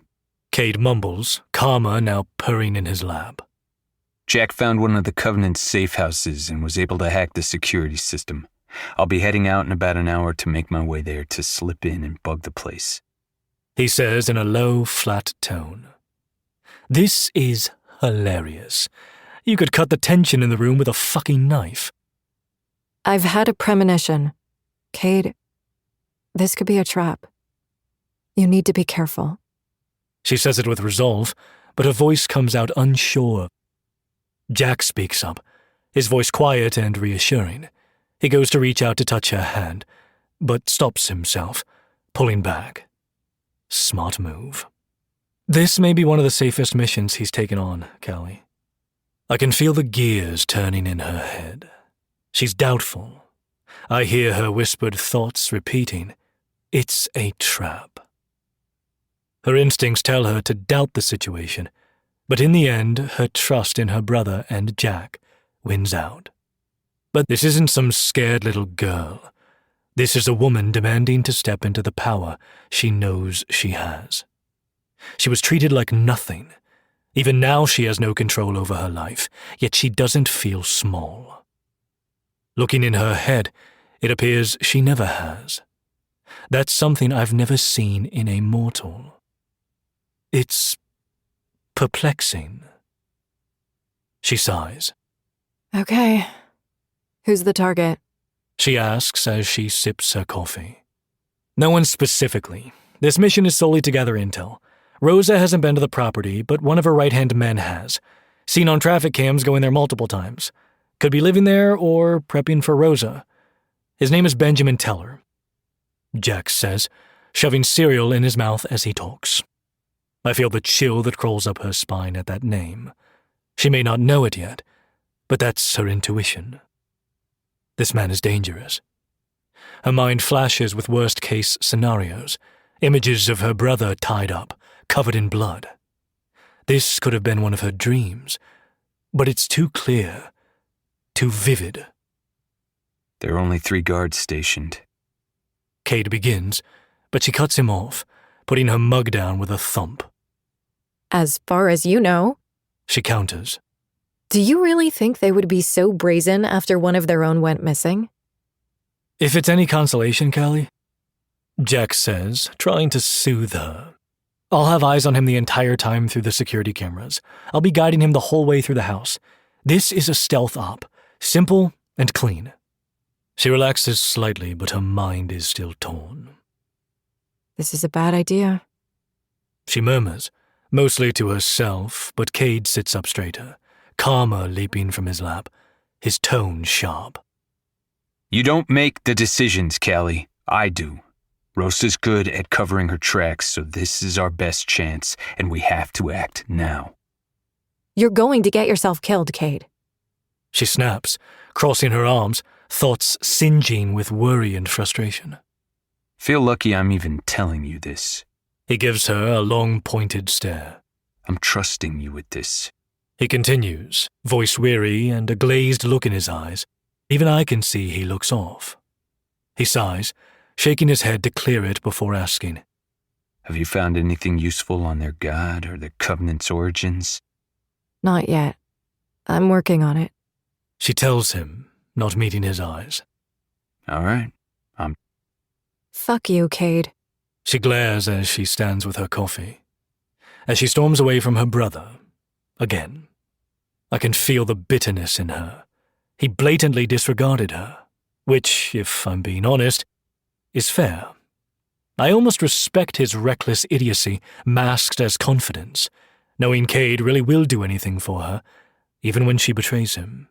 Cade mumbles, Karma now purring in his lap. Jack found one of the Covenant's safe houses and was able to hack the security system. I'll be heading out in about an hour to make my way there to slip in and bug the place. He says in a low, flat tone. This is hilarious. You could cut the tension in the room with a fucking knife. I've had a premonition. Cade, this could be a trap. You need to be careful. She says it with resolve, but her voice comes out unsure. Jack speaks up, his voice quiet and reassuring. He goes to reach out to touch her hand, but stops himself, pulling back. Smart move. This may be one of the safest missions he's taken on, Callie. I can feel the gears turning in her head. She's doubtful. I hear her whispered thoughts repeating, it's a trap. Her instincts tell her to doubt the situation, but in the end, her trust in her brother and Jack wins out. But this isn't some scared little girl. This is a woman demanding to step into the power she knows she has. She was treated like nothing. Even now she has no control over her life, yet she doesn't feel small. Looking in her head, it appears she never has. That's something I've never seen in a mortal. It's perplexing. She sighs. Okay. Who's the target? She asks as she sips her coffee. No one specifically. This mission is solely to gather intel. Rosa hasn't been to the property, but one of her right-hand men has. Seen on traffic cams going there multiple times. Could be living there or prepping for Rosa. His name is Benjamin Teller. Jack says, shoving cereal in his mouth as he talks. I feel the chill that crawls up her spine at that name. She may not know it yet, but that's her intuition. This man is dangerous. Her mind flashes with worst-case scenarios, images of her brother tied up, covered in blood. This could have been one of her dreams, but it's too clear, too vivid. There are only 3 guards stationed. Cade begins, but she cuts him off, putting her mug down with a thump. As far as you know. She counters. Do you really think they would be so brazen after one of their own went missing? If it's any consolation, Callie, Jack says, trying to soothe her, I'll have eyes on him the entire time through the security cameras. I'll be guiding him the whole way through the house. This is a stealth op, simple and clean. She relaxes slightly, but her mind is still torn. This is a bad idea. She murmurs, mostly to herself, but Cade sits up straighter, calmer leaping from his lap, his tone sharp. You don't make the decisions, Callie. I do. Rosa's good at covering her tracks, so this is our best chance, and we have to act now. You're going to get yourself killed, Cade. She snaps, crossing her arms, thoughts singeing with worry and frustration. Feel lucky I'm even telling you this. He gives her a long, pointed stare. I'm trusting you with this. He continues, voice weary and a glazed look in his eyes. Even I can see he looks off. He sighs, shaking his head to clear it before asking, Have you found anything useful on their god or the Covenant's origins? Not yet. I'm working on it. She tells him, not meeting his eyes. All right. Fuck you, Cade. She glares as she stands with her coffee. As she storms away from her brother, again. I can feel the bitterness in her. He blatantly disregarded her, which, if I'm being honest, is fair. I almost respect his reckless idiocy masked as confidence, knowing Cade really will do anything for her, even when she betrays him.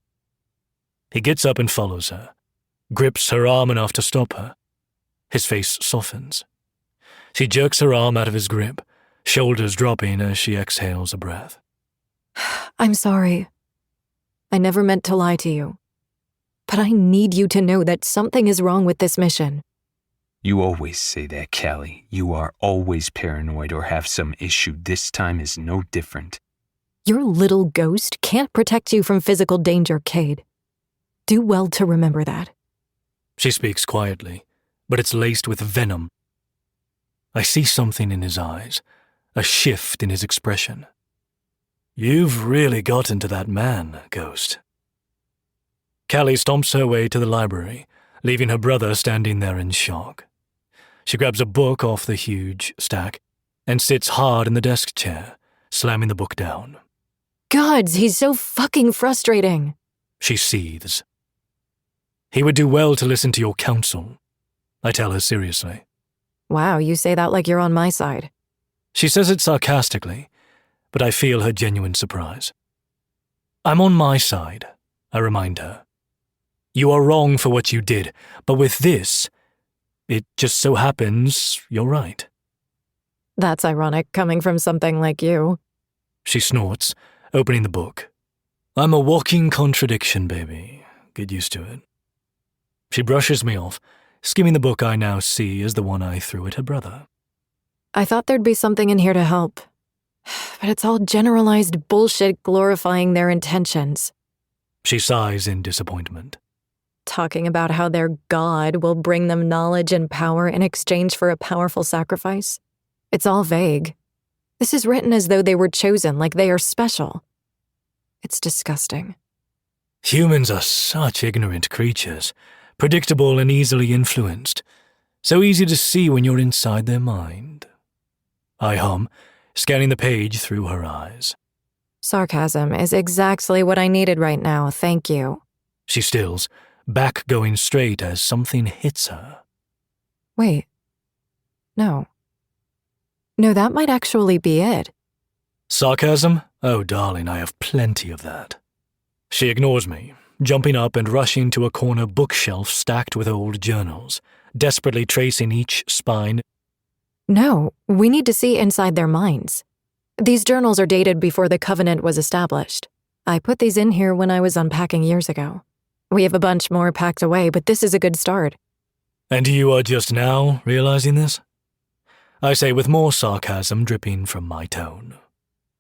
He gets up and follows her, grips her arm enough to stop her. His face softens. She jerks her arm out of his grip, shoulders dropping as she exhales a breath. I'm sorry. I never meant to lie to you. But I need you to know that something is wrong with this mission. You always say that, Callie. You are always paranoid or have some issue. This time is no different. Your little ghost can't protect you from physical danger, Cade. Do well to remember that. She speaks quietly, but it's laced with venom. I see something in his eyes, a shift in his expression. You've really gotten to that man, Ghost. Callie stomps her way to the library, leaving her brother standing there in shock. She grabs a book off the huge stack and sits hard in the desk chair, slamming the book down. Gods, he's so fucking frustrating. She seethes. He would do well to listen to your counsel, I tell her seriously. Wow, you say that like you're on my side. She says it sarcastically, but I feel her genuine surprise. I'm on my side, I remind her. You are wrong for what you did, but with this, it just so happens you're right. That's ironic coming from something like you. She snorts, opening the book. I'm a walking contradiction, baby. Get used to it. She brushes me off, skimming the book I now see as the one I threw at her brother. I thought there'd be something in here to help. But it's all generalized bullshit glorifying their intentions. She sighs in disappointment. Talking about how their god will bring them knowledge and power in exchange for a powerful sacrifice. It's all vague. This is written as though they were chosen, like they are special. It's disgusting. Humans are such ignorant creatures, predictable and easily influenced. So easy to see when you're inside their mind. I hum, scanning the page through her eyes. Sarcasm is exactly what I needed right now, thank you. She stills, back going straight as something hits her. Wait. No. No, that might actually be it. Sarcasm? Oh, darling, I have plenty of that. She ignores me, jumping up and rushing to a corner bookshelf stacked with old journals, desperately tracing each spine. No, we need to see inside their minds. These journals are dated before the Covenant was established. I put these in here when I was unpacking years ago. We have a bunch more packed away, but this is a good start. And you are just now realizing this? I say with more sarcasm dripping from my tone.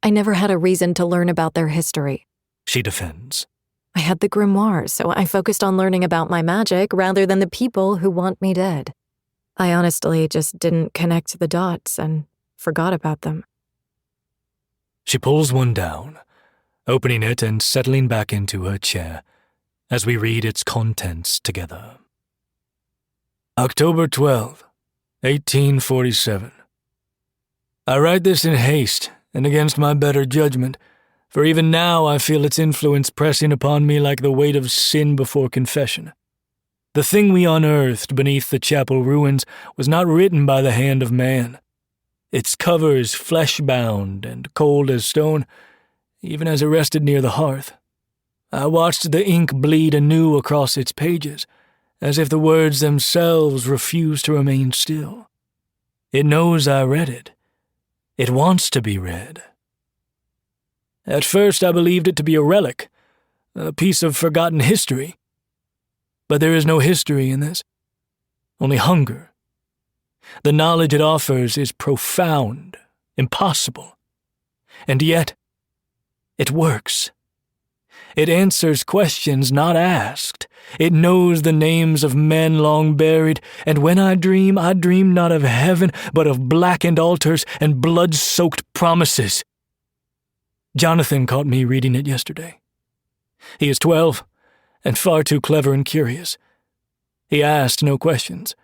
I never had a reason to learn about their history. She defends. I had the grimoire, so I focused on learning about my magic rather than the people who want me dead. I honestly just didn't connect the dots and forgot about them. She pulls one down, opening it and settling back into her chair as we read its contents together. October 12, 1847. I write this in haste and against my better judgment, for even now I feel its influence pressing upon me like the weight of sin before confession. The thing we unearthed beneath the chapel ruins was not written by the hand of man. Its covers flesh-bound and cold as stone, even as it rested near the hearth. I watched the ink bleed anew across its pages, as if the words themselves refused to remain still. It knows I read it. It wants to be read. At first I believed it to be a relic, a piece of forgotten history. But there is no history in this, only hunger. The knowledge it offers is profound, impossible. And yet, it works. It answers questions not asked. It knows the names of men long buried, and when I dream not of heaven, but of blackened altars and blood-soaked promises. Jonathan caught me reading it yesterday. He is 12, and far too clever and curious. He asked no questions,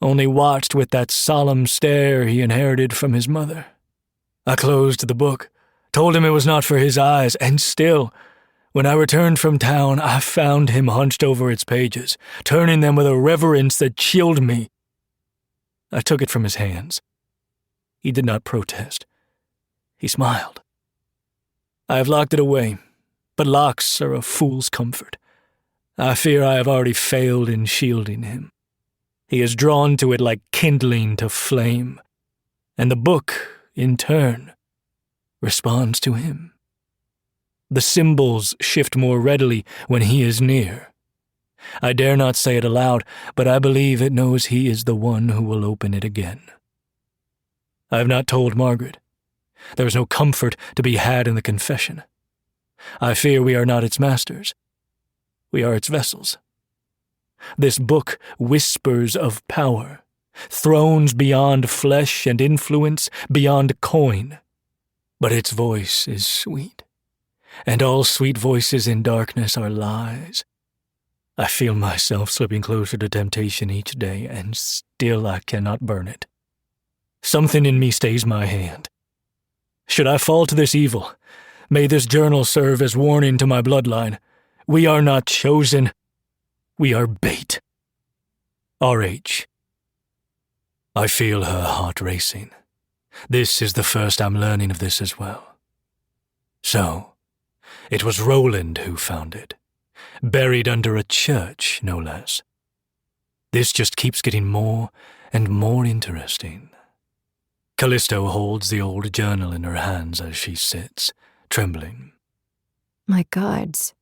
only watched with that solemn stare he inherited from his mother. I closed the book, told him it was not for his eyes, and still, when I returned from town, I found him hunched over its pages, turning them with a reverence that chilled me. I took it from his hands. He did not protest. He smiled. I have locked it away, but locks are a fool's comfort. I fear I have already failed in shielding him. He is drawn to it like kindling to flame, and the book, in turn, responds to him. The symbols shift more readily when he is near. I dare not say it aloud, but I believe it knows he is the one who will open it again. I have not told Margaret. There is no comfort to be had in the confession. I fear we are not its masters. We are its vessels. This book whispers of power, thrones beyond flesh and influence, beyond coin. But its voice is sweet, and all sweet voices in darkness are lies. I feel myself slipping closer to temptation each day, and still I cannot burn it. Something in me stays my hand. Should I fall to this evil, may this journal serve as warning to my bloodline. We are not chosen. We are bait. R.H. I feel her heart racing. This is the first I'm learning of this as well. So, it was Roland who found it. Buried under a church, no less. This just keeps getting more and more interesting. Callisto holds the old journal in her hands as she sits, trembling. My gods.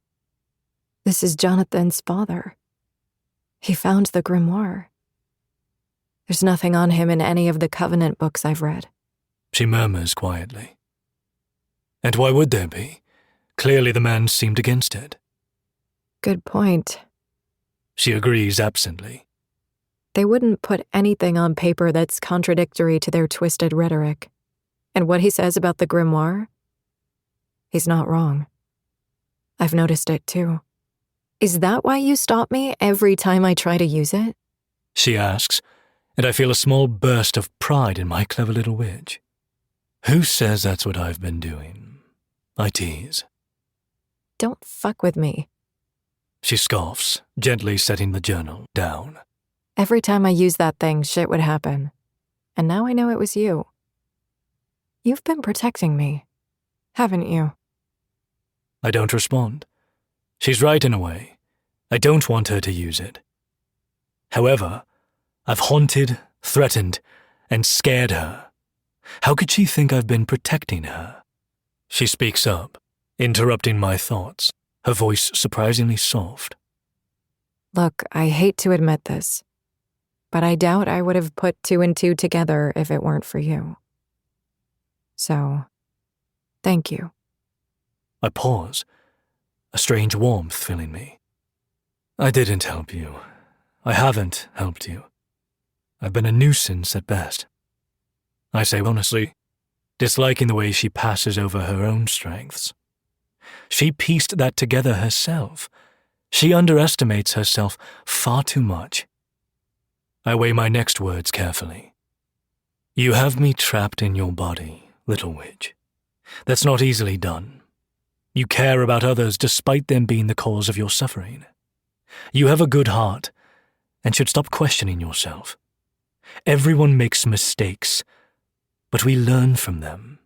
This is Jonathan's father. He found the grimoire. There's nothing on him in any of the Covenant books I've read. She murmurs quietly. And why would there be? Clearly the man seemed against it. Good point. She agrees absently. They wouldn't put anything on paper that's contradictory to their twisted rhetoric. And what he says about the grimoire? He's not wrong. I've noticed it too. Is that why you stop me every time I try to use it? She asks, and I feel a small burst of pride in my clever little witch. Who says that's what I've been doing? I tease. Don't fuck with me. She scoffs, gently setting the journal down. Every time I use that thing, shit would happen. And now I know it was you. You've been protecting me, haven't you? I don't respond. She's right in a way. I don't want her to use it. However, I've haunted, threatened, and scared her. How could she think I've been protecting her? She speaks up, interrupting my thoughts, her voice surprisingly soft. Look, I hate to admit this, but I doubt I would have put 2 and 2 together if it weren't for you. So, thank you. I pause, a strange warmth filling me. I didn't help you. I haven't helped you. I've been a nuisance at best. I say honestly, disliking the way she passes over her own strengths. She pieced that together herself. She underestimates herself far too much. I weigh my next words carefully. You have me trapped in your body, little witch. That's not easily done. You care about others despite them being the cause of your suffering. You have a good heart and should stop questioning yourself. Everyone makes mistakes, but we learn from them.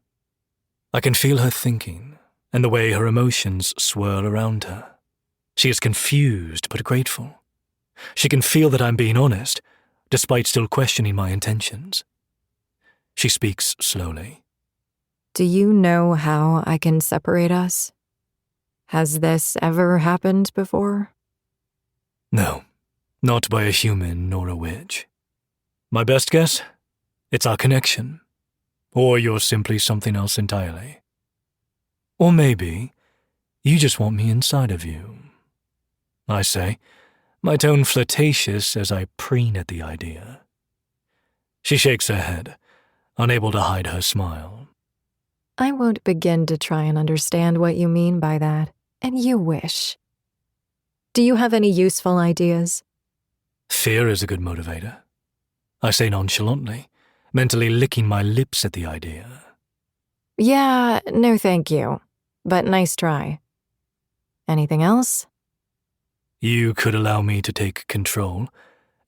I can feel her thinking and the way her emotions swirl around her. She is confused but grateful. She can feel that I'm being honest, despite still questioning my intentions. She speaks slowly. Do you know how I can separate us? Has this ever happened before? No, not by a human nor a witch. My best guess? It's our connection. Or you're simply something else entirely. Or maybe you just want me inside of you. I say, my tone flirtatious as I preen at the idea. She shakes her head, unable to hide her smile. I won't begin to try and understand what you mean by that, and you wish. Do you have any useful ideas? Fear is a good motivator. I say nonchalantly, mentally licking my lips at the idea. Yeah, no thank you, but nice try. Anything else? You could allow me to take control,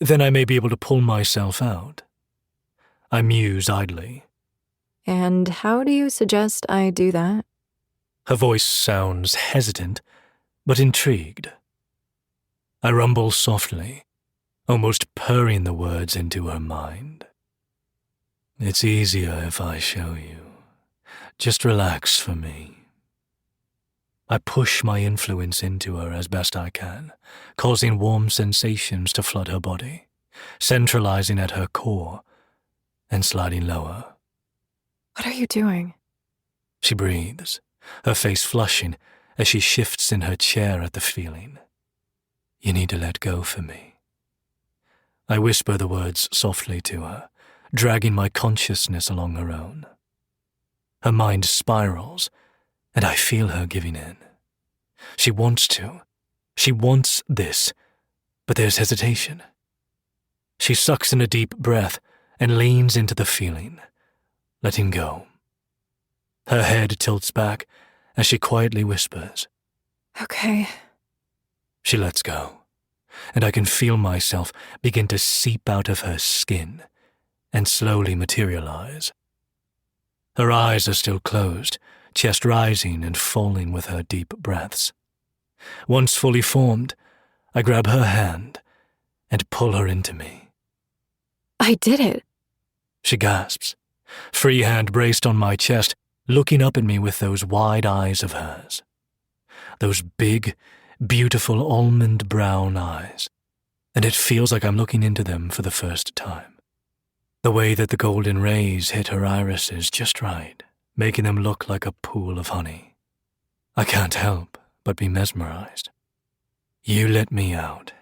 then I may be able to pull myself out. I muse idly. And how do you suggest I do that? Her voice sounds hesitant, but intrigued. I rumble softly, almost purring the words into her mind. It's easier if I show you. Just relax for me. I push my influence into her as best I can, causing warm sensations to flood her body, centralizing at her core and sliding lower. What are you doing? She breathes, her face flushing as she shifts in her chair at the feeling. You need to let go for me. I whisper the words softly to her, dragging my consciousness along her own. Her mind spirals, and I feel her giving in. She wants to. She wants this, but there's hesitation. She sucks in a deep breath and leans into the feeling, letting go. Her head tilts back as she quietly whispers. Okay. She lets go, and I can feel myself begin to seep out of her skin and slowly materialize. Her eyes are still closed, chest rising and falling with her deep breaths. Once fully formed, I grab her hand and pull her into me. I did it. She gasps, free hand braced on my chest, looking up at me with those wide eyes of hers. Those big, beautiful almond brown eyes, and it feels like I'm looking into them for the first time. The way that the golden rays hit her irises just right, making them look like a pool of honey. I can't help but be mesmerized. You let me out.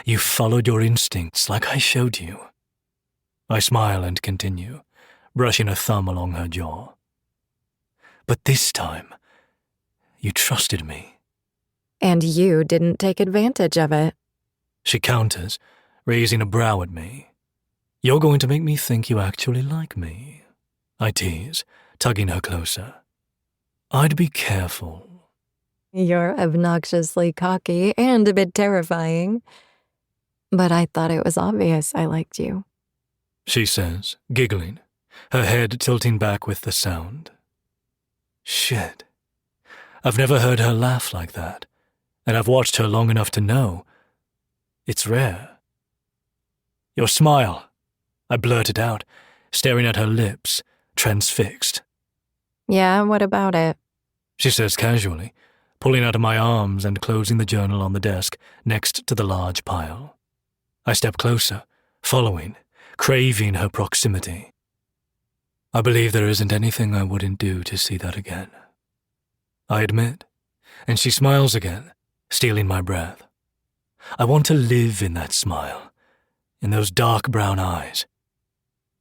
You followed your instincts like I showed you. I smile and continue, brushing a thumb along her jaw. But this time, you trusted me. And you didn't take advantage of it. She counters, raising a brow at me. You're going to make me think you actually like me, I tease, tugging her closer. I'd be careful. You're obnoxiously cocky and a bit terrifying. But I thought it was obvious I liked you. She says, giggling, her head tilting back with the sound. Shit. I've never heard her laugh like that, and I've watched her long enough to know it's rare. Your smile, I blurted out, staring at her lips, transfixed. Yeah, what about it? She says casually, pulling out of my arms and closing the journal on the desk next to the large pile. I step closer, following, craving her proximity. I believe there isn't anything I wouldn't do to see that again. I admit, and she smiles again, stealing my breath. I want to live in that smile, in those dark brown eyes.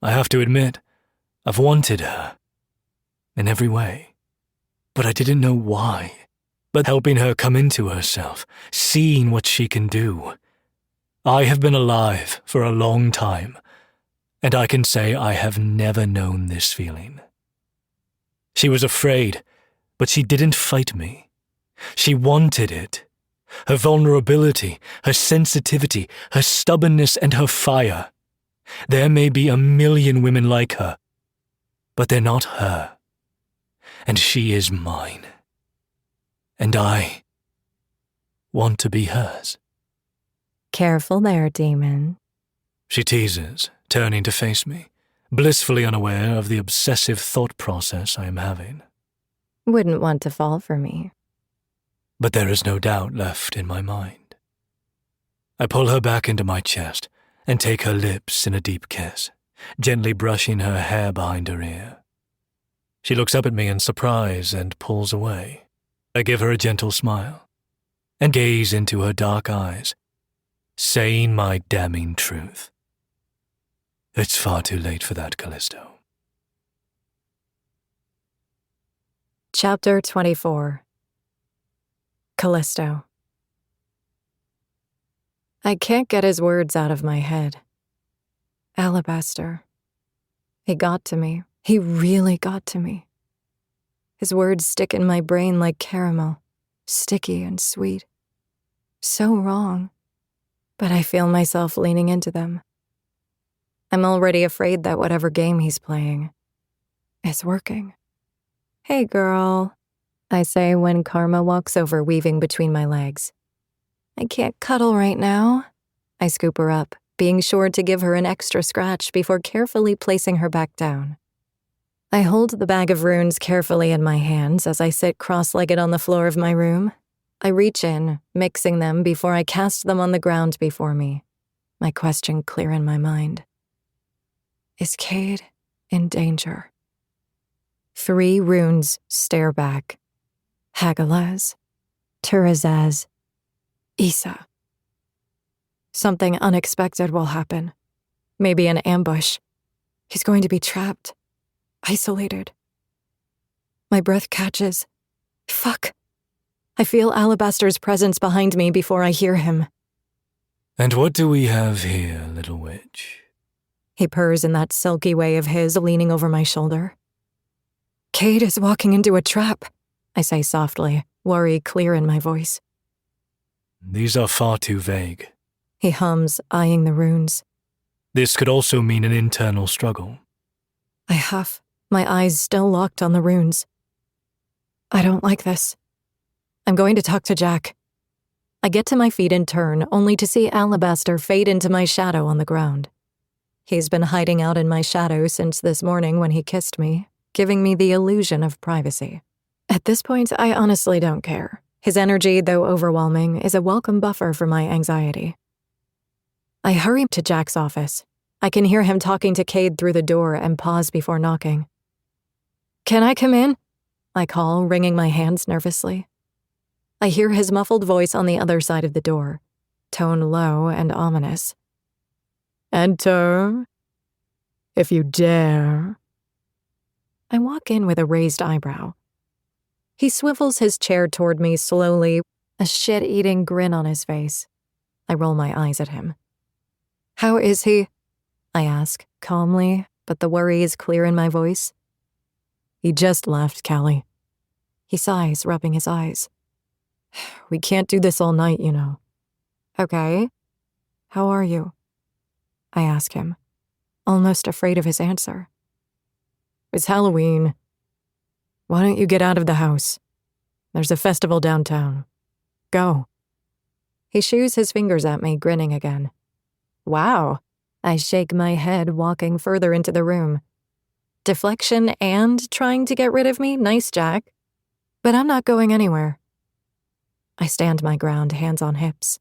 I have to admit, I've wanted her, in every way, but I didn't know why. But helping her come into herself, seeing what she can do. I have been alive for a long time, and I can say I have never known this feeling. She was afraid, but she didn't fight me. She wanted it. Her vulnerability, her sensitivity, her stubbornness, and her fire. There may be a million women like her, but they're not her. And she is mine. And I want to be hers. Careful there, demon. She teases, turning to face me, blissfully unaware of the obsessive thought process I am having. Wouldn't want to fall for me. But there is no doubt left in my mind. I pull her back into my chest and take her lips in a deep kiss, gently brushing her hair behind her ear. She looks up at me in surprise and pulls away. I give her a gentle smile and gaze into her dark eyes, saying my damning truth. It's far too late for that, Callisto. Chapter 24. Callisto. I can't get his words out of my head. Alabaster. He got to me. He really got to me. His words stick in my brain like caramel, sticky and sweet. So wrong, but I feel myself leaning into them. I'm already afraid that whatever game he's playing is working. Hey, girl, I say when Karma walks over, weaving between my legs. I can't cuddle right now. I scoop her up, being sure to give her an extra scratch before carefully placing her back down. I hold the bag of runes carefully in my hands as I sit cross-legged on the floor of my room. I reach in, mixing them before I cast them on the ground before me, my question clear in my mind. Is Cade in danger? 3 runes stare back. Hagalaz, Turazaz, Issa. Something unexpected will happen. Maybe an ambush. He's going to be trapped. Isolated. My breath catches. Fuck. I feel Alabaster's presence behind me before I hear him. And what do we have here, little witch? He purrs in that silky way of his, leaning over my shoulder. Cade is walking into a trap, I say softly, worry clear in my voice. These are far too vague. He hums, eyeing the runes. This could also mean an internal struggle. I huff, my eyes still locked on the runes. I don't like this. I'm going to talk to Jack. I get to my feet in turn, only to see Alabaster fade into my shadow on the ground. He's been hiding out in my shadow since this morning when he kissed me, giving me the illusion of privacy. At this point, I honestly don't care. His energy, though overwhelming, is a welcome buffer for my anxiety. I hurry to Jack's office. I can hear him talking to Cade through the door and pause before knocking. Can I come in? I call, wringing my hands nervously. I hear his muffled voice on the other side of the door, tone low and ominous. Enter, if you dare. I walk in with a raised eyebrow. He swivels his chair toward me slowly, a shit-eating grin on his face. I roll my eyes at him. How is he? I ask, calmly, but the worry is clear in my voice. He just left, Callie. He sighs, rubbing his eyes. We can't do this all night, you know. Okay. How are you? I ask him, almost afraid of his answer. It's Halloween. Why don't you get out of the house? There's a festival downtown. Go. He shoos his fingers at me, grinning again. Wow, I shake my head, walking further into the room. Deflection and trying to get rid of me? Nice, Jack. But I'm not going anywhere. I stand my ground, hands on hips.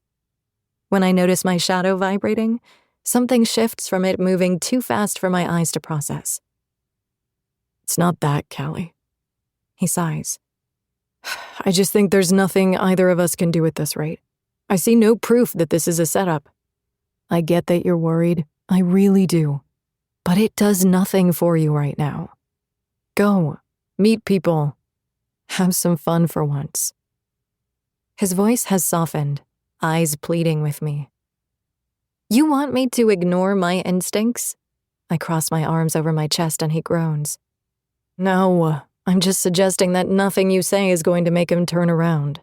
When I notice my shadow vibrating, something shifts from it moving too fast for my eyes to process. It's not that, Callie. He sighs. I just think there's nothing either of us can do at this rate. I see no proof that this is a setup. I get that you're worried. I really do. But it does nothing for you right now. Go. Meet people. Have some fun for once. His voice has softened, eyes pleading with me. You want me to ignore my instincts? I cross my arms over my chest and he groans. No, I'm just suggesting that nothing you say is going to make him turn around.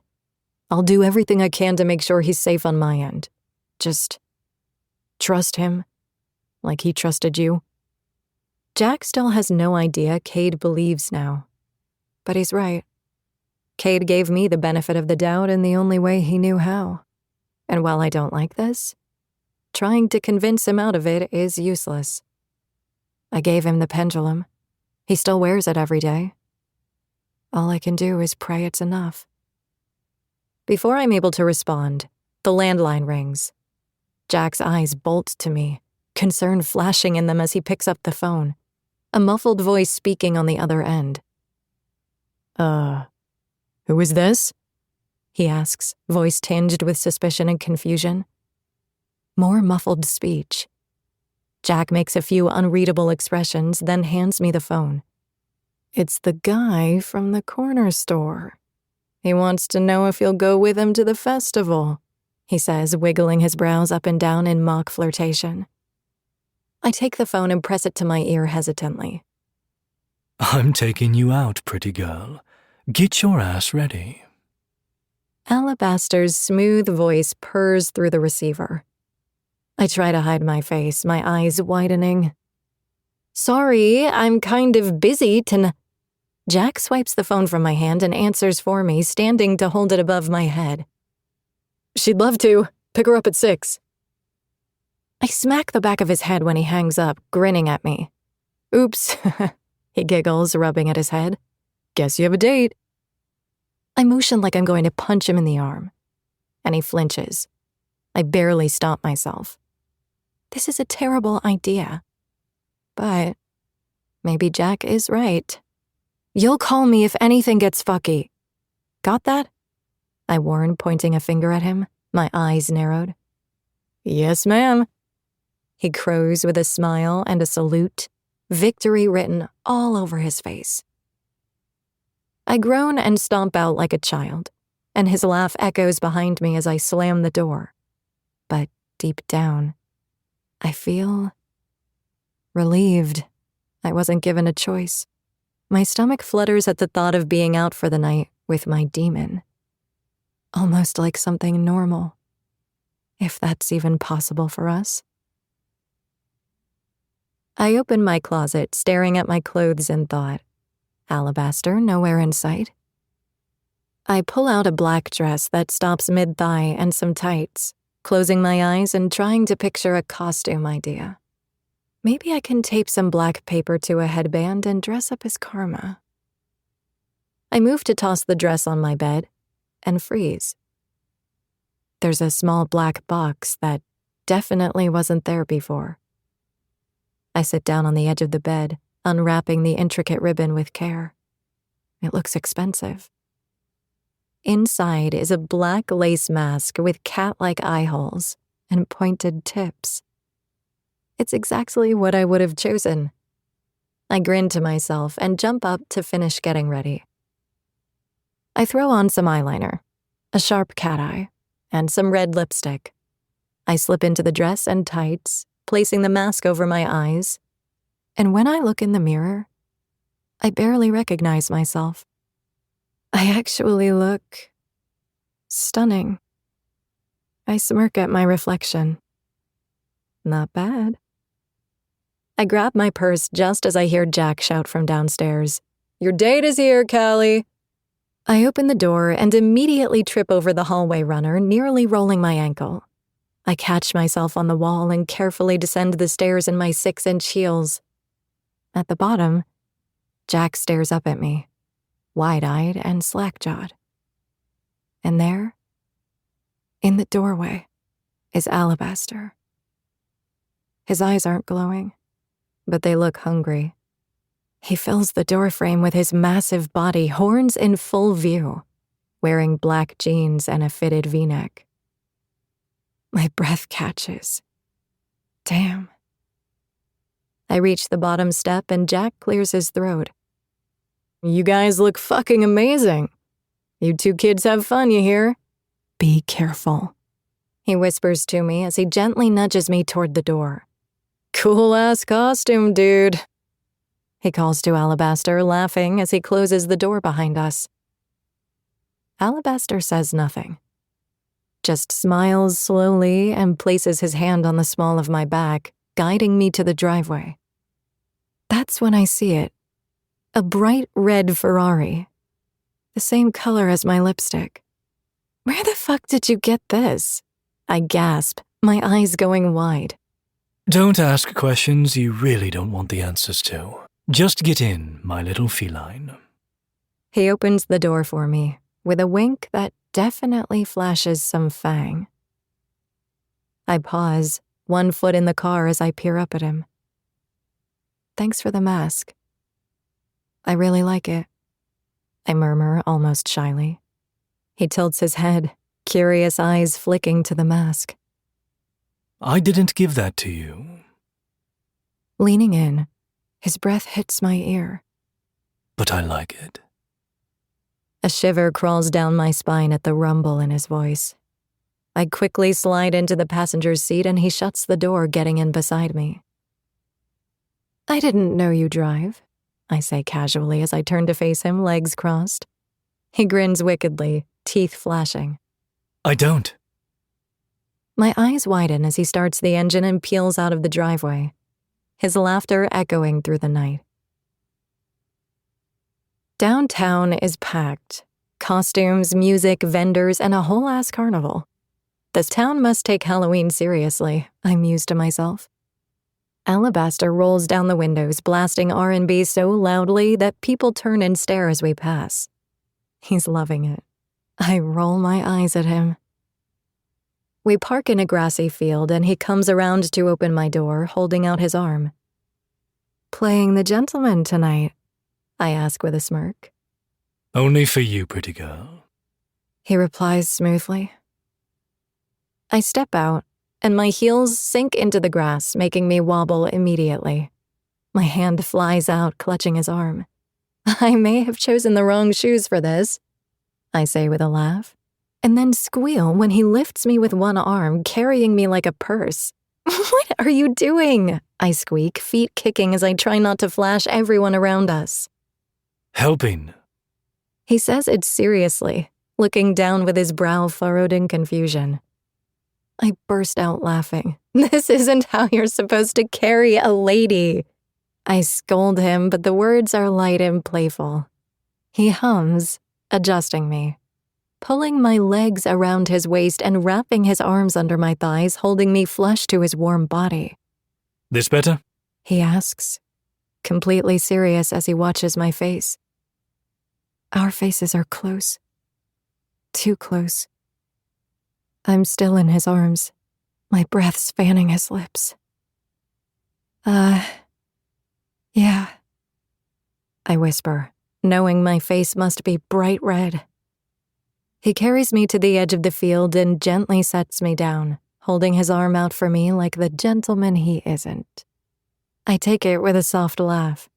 I'll do everything I can to make sure he's safe on my end. Just trust him, like he trusted you. Jack still has no idea Cade believes now. But he's right. Cade gave me the benefit of the doubt in the only way he knew how. And while I don't like this, trying to convince him out of it is useless. I gave him the pendulum. He still wears it every day. All I can do is pray it's enough. Before I'm able to respond, the landline rings. Jack's eyes bolt to me, concern flashing in them as he picks up the phone, a muffled voice speaking on the other end. Who is this? He asks, voice tinged with suspicion and confusion. More muffled speech. Jack makes a few unreadable expressions, then hands me the phone. It's the guy from the corner store. He wants to know if you'll go with him to the festival, he says, wiggling his brows up and down in mock flirtation. I take the phone and press it to my ear hesitantly. I'm taking you out, pretty girl. Get your ass ready. Alabaster's smooth voice purrs through the receiver. I try to hide my face, my eyes widening. Sorry, I'm kind of busy Jack swipes the phone from my hand and answers for me, standing to hold it above my head. She'd love to. Pick her up at 6. I smack the back of his head when he hangs up, grinning at me. Oops, he giggles, rubbing at his head. Guess you have a date. I motion like I'm going to punch him in the arm, and he flinches. I barely stop myself. This is a terrible idea. But maybe Jack is right. You'll call me if anything gets fucky. Got that? I warn, pointing a finger at him, my eyes narrowed. Yes, ma'am. He crows with a smile and a salute, victory written all over his face. I groan and stomp out like a child, and his laugh echoes behind me as I slam the door. But deep down, I feel relieved. I wasn't given a choice. My stomach flutters at the thought of being out for the night with my demon. Almost like something normal, if that's even possible for us. I open my closet, staring at my clothes in thought. Alabaster nowhere in sight. I pull out a black dress that stops mid-thigh and some tights, closing my eyes and trying to picture a costume idea. Maybe I can tape some black paper to a headband and dress up as Karma. I move to toss the dress on my bed and freeze. There's a small black box that definitely wasn't there before. I sit down on the edge of the bed, unwrapping the intricate ribbon with care. It looks expensive. Inside is a black lace mask with cat-like eye holes and pointed tips. It's exactly what I would have chosen. I grin to myself and jump up to finish getting ready. I throw on some eyeliner, a sharp cat eye, and some red lipstick. I slip into the dress and tights, placing the mask over my eyes. And when I look in the mirror, I barely recognize myself. I actually look stunning. I smirk at my reflection. Not bad. I grab my purse just as I hear Jack shout from downstairs, "Your date is here, Callie." I open the door and immediately trip over the hallway runner, nearly rolling my ankle. I catch myself on the wall and carefully descend the stairs in my 6-inch heels. At the bottom, Jack stares up at me, wide-eyed and slack-jawed. And there, in the doorway, is Alabaster. His eyes aren't glowing, but they look hungry. He fills the doorframe with his massive body, horns in full view, wearing black jeans and a fitted V-neck. My breath catches. Damn. I reach the bottom step and Jack clears his throat. You guys look fucking amazing. You two kids have fun, you hear? Be careful. He whispers to me as he gently nudges me toward the door. Cool-ass costume, dude. He calls to Alabaster, laughing as he closes the door behind us. Alabaster says nothing, just smiles slowly and places his hand on the small of my back, guiding me to the driveway. That's when I see it. A bright red Ferrari. The same color as my lipstick. Where the fuck did you get this? I gasp, my eyes going wide. Don't ask questions you really don't want the answers to. Just get in, my little feline. He opens the door for me, with a wink that definitely flashes some fang. I pause, one foot in the car as I peer up at him. Thanks for the mask. I really like it, I murmur almost shyly. He tilts his head, curious eyes flicking to the mask. I didn't give that to you. Leaning in, his breath hits my ear. But I like it. A shiver crawls down my spine at the rumble in his voice. I quickly slide into the passenger's seat and he shuts the door, getting in beside me. I didn't know you drive, I say casually as I turn to face him, legs crossed. He grins wickedly, teeth flashing. I don't. My eyes widen as he starts the engine and peels out of the driveway, his laughter echoing through the night. Downtown is packed. Costumes, music, vendors, and a whole-ass carnival. This town must take Halloween seriously, I muse to myself. Alabaster rolls down the windows, blasting R&B so loudly that people turn and stare as we pass. He's loving it. I roll my eyes at him. We park in a grassy field, and he comes around to open my door, holding out his arm. Playing the gentleman tonight? I ask with a smirk. Only for you, pretty girl. He replies smoothly. I step out, and my heels sink into the grass, making me wobble immediately. My hand flies out, clutching his arm. I may have chosen the wrong shoes for this, I say with a laugh, and then squeal when he lifts me with one arm, carrying me like a purse. What are you doing? I squeak, feet kicking as I try not to flash everyone around us. Helping. He says it seriously, looking down with his brow furrowed in confusion. I burst out laughing. This isn't how you're supposed to carry a lady. I scold him, but the words are light and playful. He hums, adjusting me, pulling my legs around his waist and wrapping his arms under my thighs, holding me flush to his warm body. This better? He asks, completely serious as he watches my face. Our faces are close. Too close. I'm still in his arms, my breath spanning his lips. Yeah, I whisper, knowing my face must be bright red. He carries me to the edge of the field and gently sets me down, holding his arm out for me like the gentleman he isn't. I take it with a soft laugh.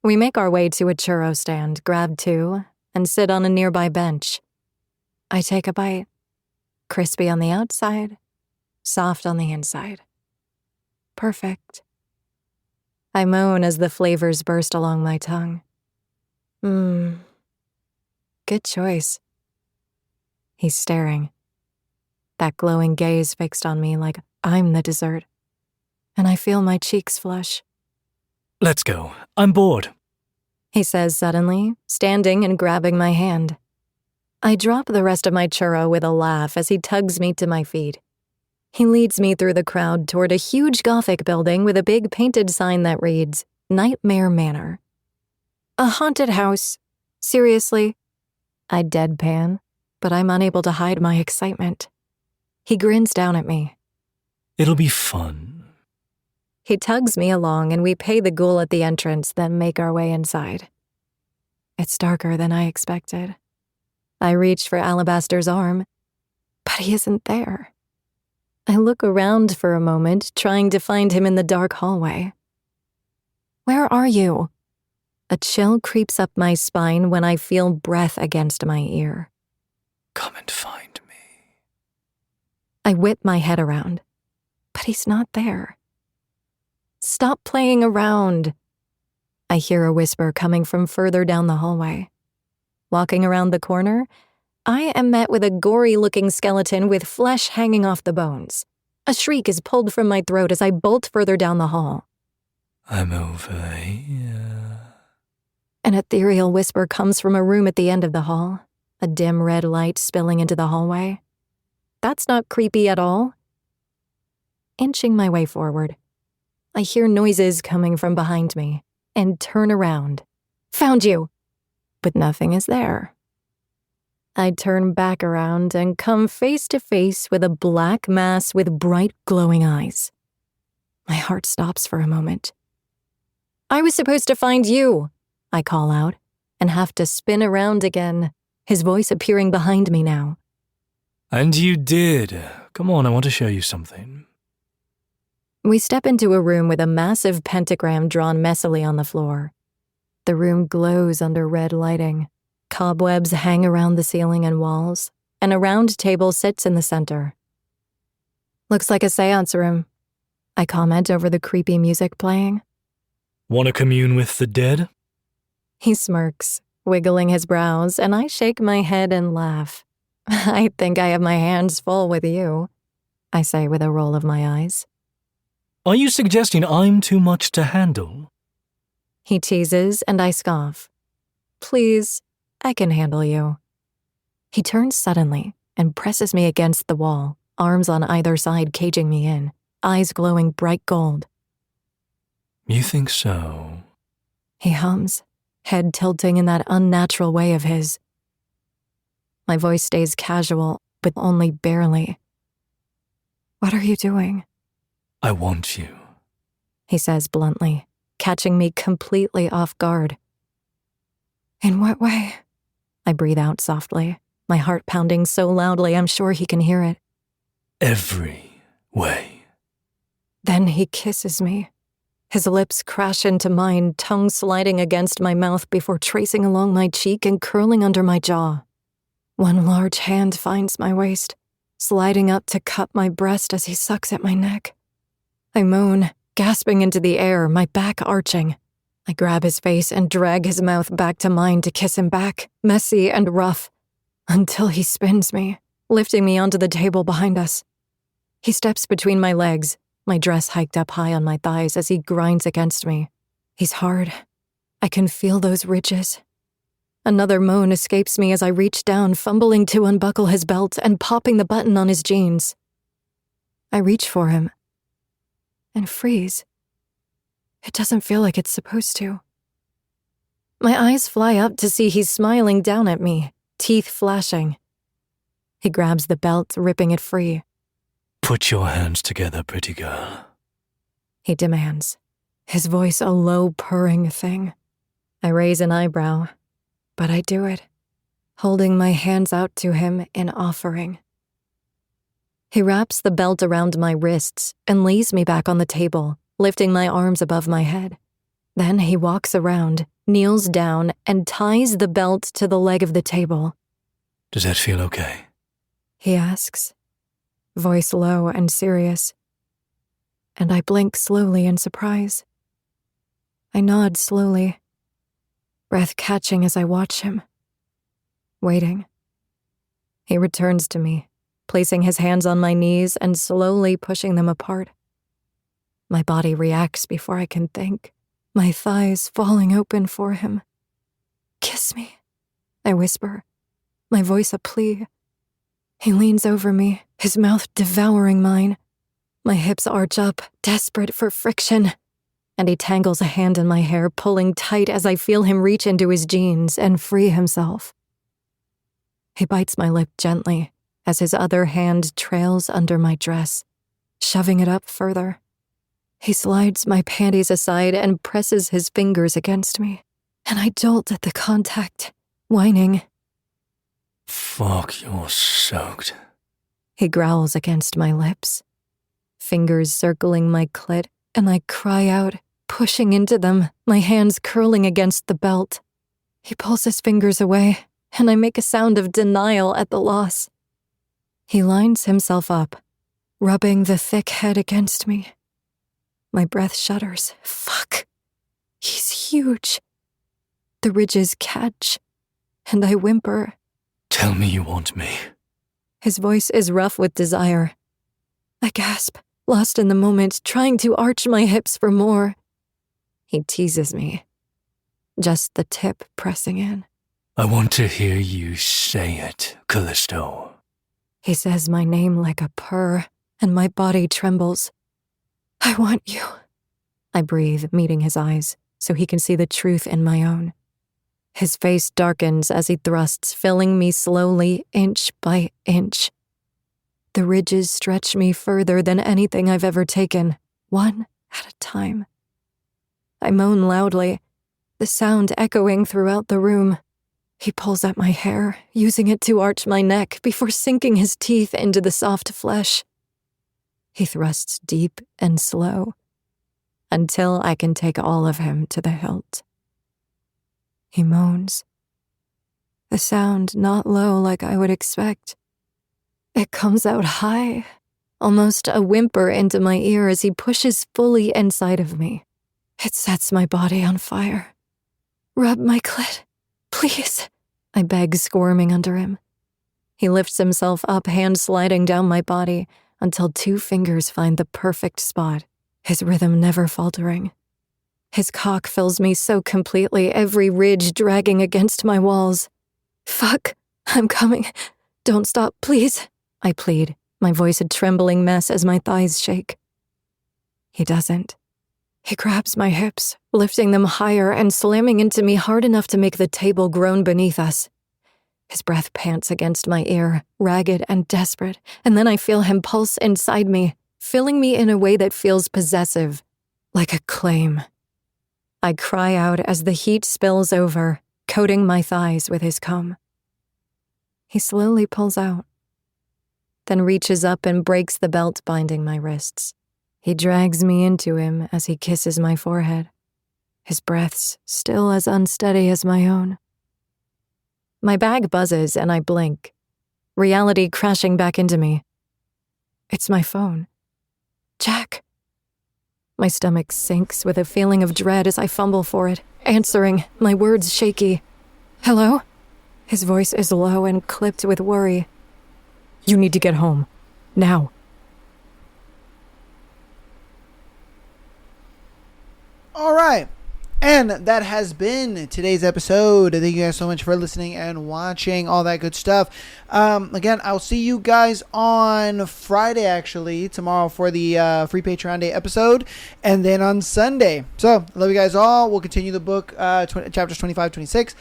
We make our way to a churro stand, grab two, and sit on a nearby bench. I take a bite. Crispy on the outside, soft on the inside. Perfect. I moan as the flavors burst along my tongue. Good choice. He's staring. That glowing gaze fixed on me like I'm the dessert. And I feel my cheeks flush. Let's go. I'm bored. He says suddenly, standing and grabbing my hand. I drop the rest of my churro with a laugh as he tugs me to my feet. He leads me through the crowd toward a huge Gothic building with a big painted sign that reads, Nightmare Manor. A haunted house? Seriously? I deadpan, but I'm unable to hide my excitement. He grins down at me. It'll be fun. He tugs me along and we pay the ghoul at the entrance, then make our way inside. It's darker than I expected. I reach for Alabaster's arm, but he isn't there. I look around for a moment, trying to find him in the dark hallway. Where are you? A chill creeps up my spine when I feel breath against my ear. Come and find me. I whip my head around, but he's not there. Stop playing around. I hear a whisper coming from further down the hallway. Walking around the corner, I am met with a gory-looking skeleton with flesh hanging off the bones. A shriek is pulled from my throat as I bolt further down the hall. I'm over here. An ethereal whisper comes from a room at the end of the hall, a dim red light spilling into the hallway. That's not creepy at all. Inching my way forward, I hear noises coming from behind me and turn around. Found you! But nothing is there. I turn back around and come face to face with a black mass with bright glowing eyes. My heart stops for a moment. I was supposed to find you, I call out, and have to spin around again, his voice appearing behind me now. And you did. Come on, I want to show you something. We step into a room with a massive pentagram drawn messily on the floor. The room glows under red lighting. Cobwebs hang around the ceiling and walls, and a round table sits in the center. Looks like a seance room, I comment over the creepy music playing. Want to commune with the dead? He smirks, wiggling his brows, and I shake my head and laugh. I think I have my hands full with you, I say with a roll of my eyes. Are you suggesting I'm too much to handle? He teases, and I scoff. Please, I can handle you. He turns suddenly and presses me against the wall, arms on either side caging me in, eyes glowing bright gold. You think so? He hums, head tilting in that unnatural way of his. My voice stays casual, but only barely. What are you doing? I want you. He says bluntly, catching me completely off guard. In what way? I breathe out softly, my heart pounding so loudly I'm sure he can hear it. Every way. Then he kisses me. His lips crash into mine, tongue sliding against my mouth before tracing along my cheek and curling under my jaw. One large hand finds my waist, sliding up to cup my breast as he sucks at my neck. I moan, gasping into the air, my back arching. I grab his face and drag his mouth back to mine to kiss him back, messy and rough, until he spins me, lifting me onto the table behind us. He steps between my legs, my dress hiked up high on my thighs as he grinds against me. He's hard. I can feel those ridges. Another moan escapes me as I reach down, fumbling to unbuckle his belt and popping the button on his jeans. I reach for him and freeze. It doesn't feel like it's supposed to. My eyes fly up to see he's smiling down at me, teeth flashing. He grabs the belt, ripping it free. Put your hands together, pretty girl. He demands, his voice a low purring thing. I raise an eyebrow, but I do it, holding my hands out to him in offering. He wraps the belt around my wrists and lays me back on the table, lifting my arms above my head. Then he walks around, kneels down, and ties the belt to the leg of the table. Does that feel okay? He asks, voice low and serious. And I blink slowly in surprise. I nod slowly, breath catching as I watch him, waiting. He returns to me, placing his hands on my knees and slowly pushing them apart. My body reacts before I can think, my thighs falling open for him. Kiss me, I whisper, my voice a plea. He leans over me, his mouth devouring mine, My hips arch up, desperate for friction, and he tangles a hand in my hair, pulling tight as I feel him reach into his jeans and free himself. He bites my lip gently as his other hand trails under my dress, shoving it up further. He slides my panties aside and presses his fingers against me, and I jolt at the contact, whining. Fuck, you're soaked. He growls against my lips, fingers circling my clit, and I cry out, pushing into them, my hands curling against the belt. He pulls his fingers away, and I make a sound of denial at the loss. He lines himself up, rubbing the thick head against me. My breath shudders. Fuck. He's huge. The ridges catch, and I whimper. Tell me you want me. His voice is rough with desire. I gasp, lost in the moment, trying to arch my hips for more. He teases me, just the tip pressing in. I want to hear you say it, Callisto. He says my name like a purr, and my body trembles. I want you. I breathe, meeting his eyes, so he can see the truth in my own. His face darkens as he thrusts, filling me slowly, inch by inch. The ridges stretch me further than anything I've ever taken, one at a time. I moan loudly, the sound echoing throughout the room. He pulls at my hair, using it to arch my neck before sinking his teeth into the soft flesh. He thrusts deep and slow, until I can take all of him to the hilt. He moans. The sound not low like I would expect. It comes out high, almost a whimper into my ear as he pushes fully inside of me. It sets my body on fire. Rub my clit, please, I beg, squirming under him. He lifts himself up, hand sliding down my body, until 2 fingers find the perfect spot, his rhythm never faltering. His cock fills me so completely, every ridge dragging against my walls. Fuck, I'm coming. Don't stop, please, I plead, my voice a trembling mess as my thighs shake. He doesn't. He grabs my hips, lifting them higher and slamming into me hard enough to make the table groan beneath us. His breath pants against my ear, ragged and desperate, and then I feel him pulse inside me, filling me in a way that feels possessive, like a claim. I cry out as the heat spills over, coating my thighs with his cum. He slowly pulls out, then reaches up and breaks the belt binding my wrists. He drags me into him as he kisses my forehead, his breaths still as unsteady as my own. My bag buzzes and I blink, reality crashing back into me. It's my phone. Jack. My stomach sinks with a feeling of dread as I fumble for it, answering, my words shaky. Hello? His voice is low and clipped with worry. You need to get home. Now. All right. And that has been today's episode. Thank you guys so much for listening and watching, all that good stuff. Again, I'll see you guys on Friday, actually, tomorrow for the free Patreon Day episode, and then on Sunday. So, I love you guys all. We'll continue the book, chapters 25, 26,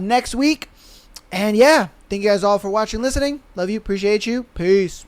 next week. And yeah, thank you guys all for watching, listening. Love you, appreciate you. Peace.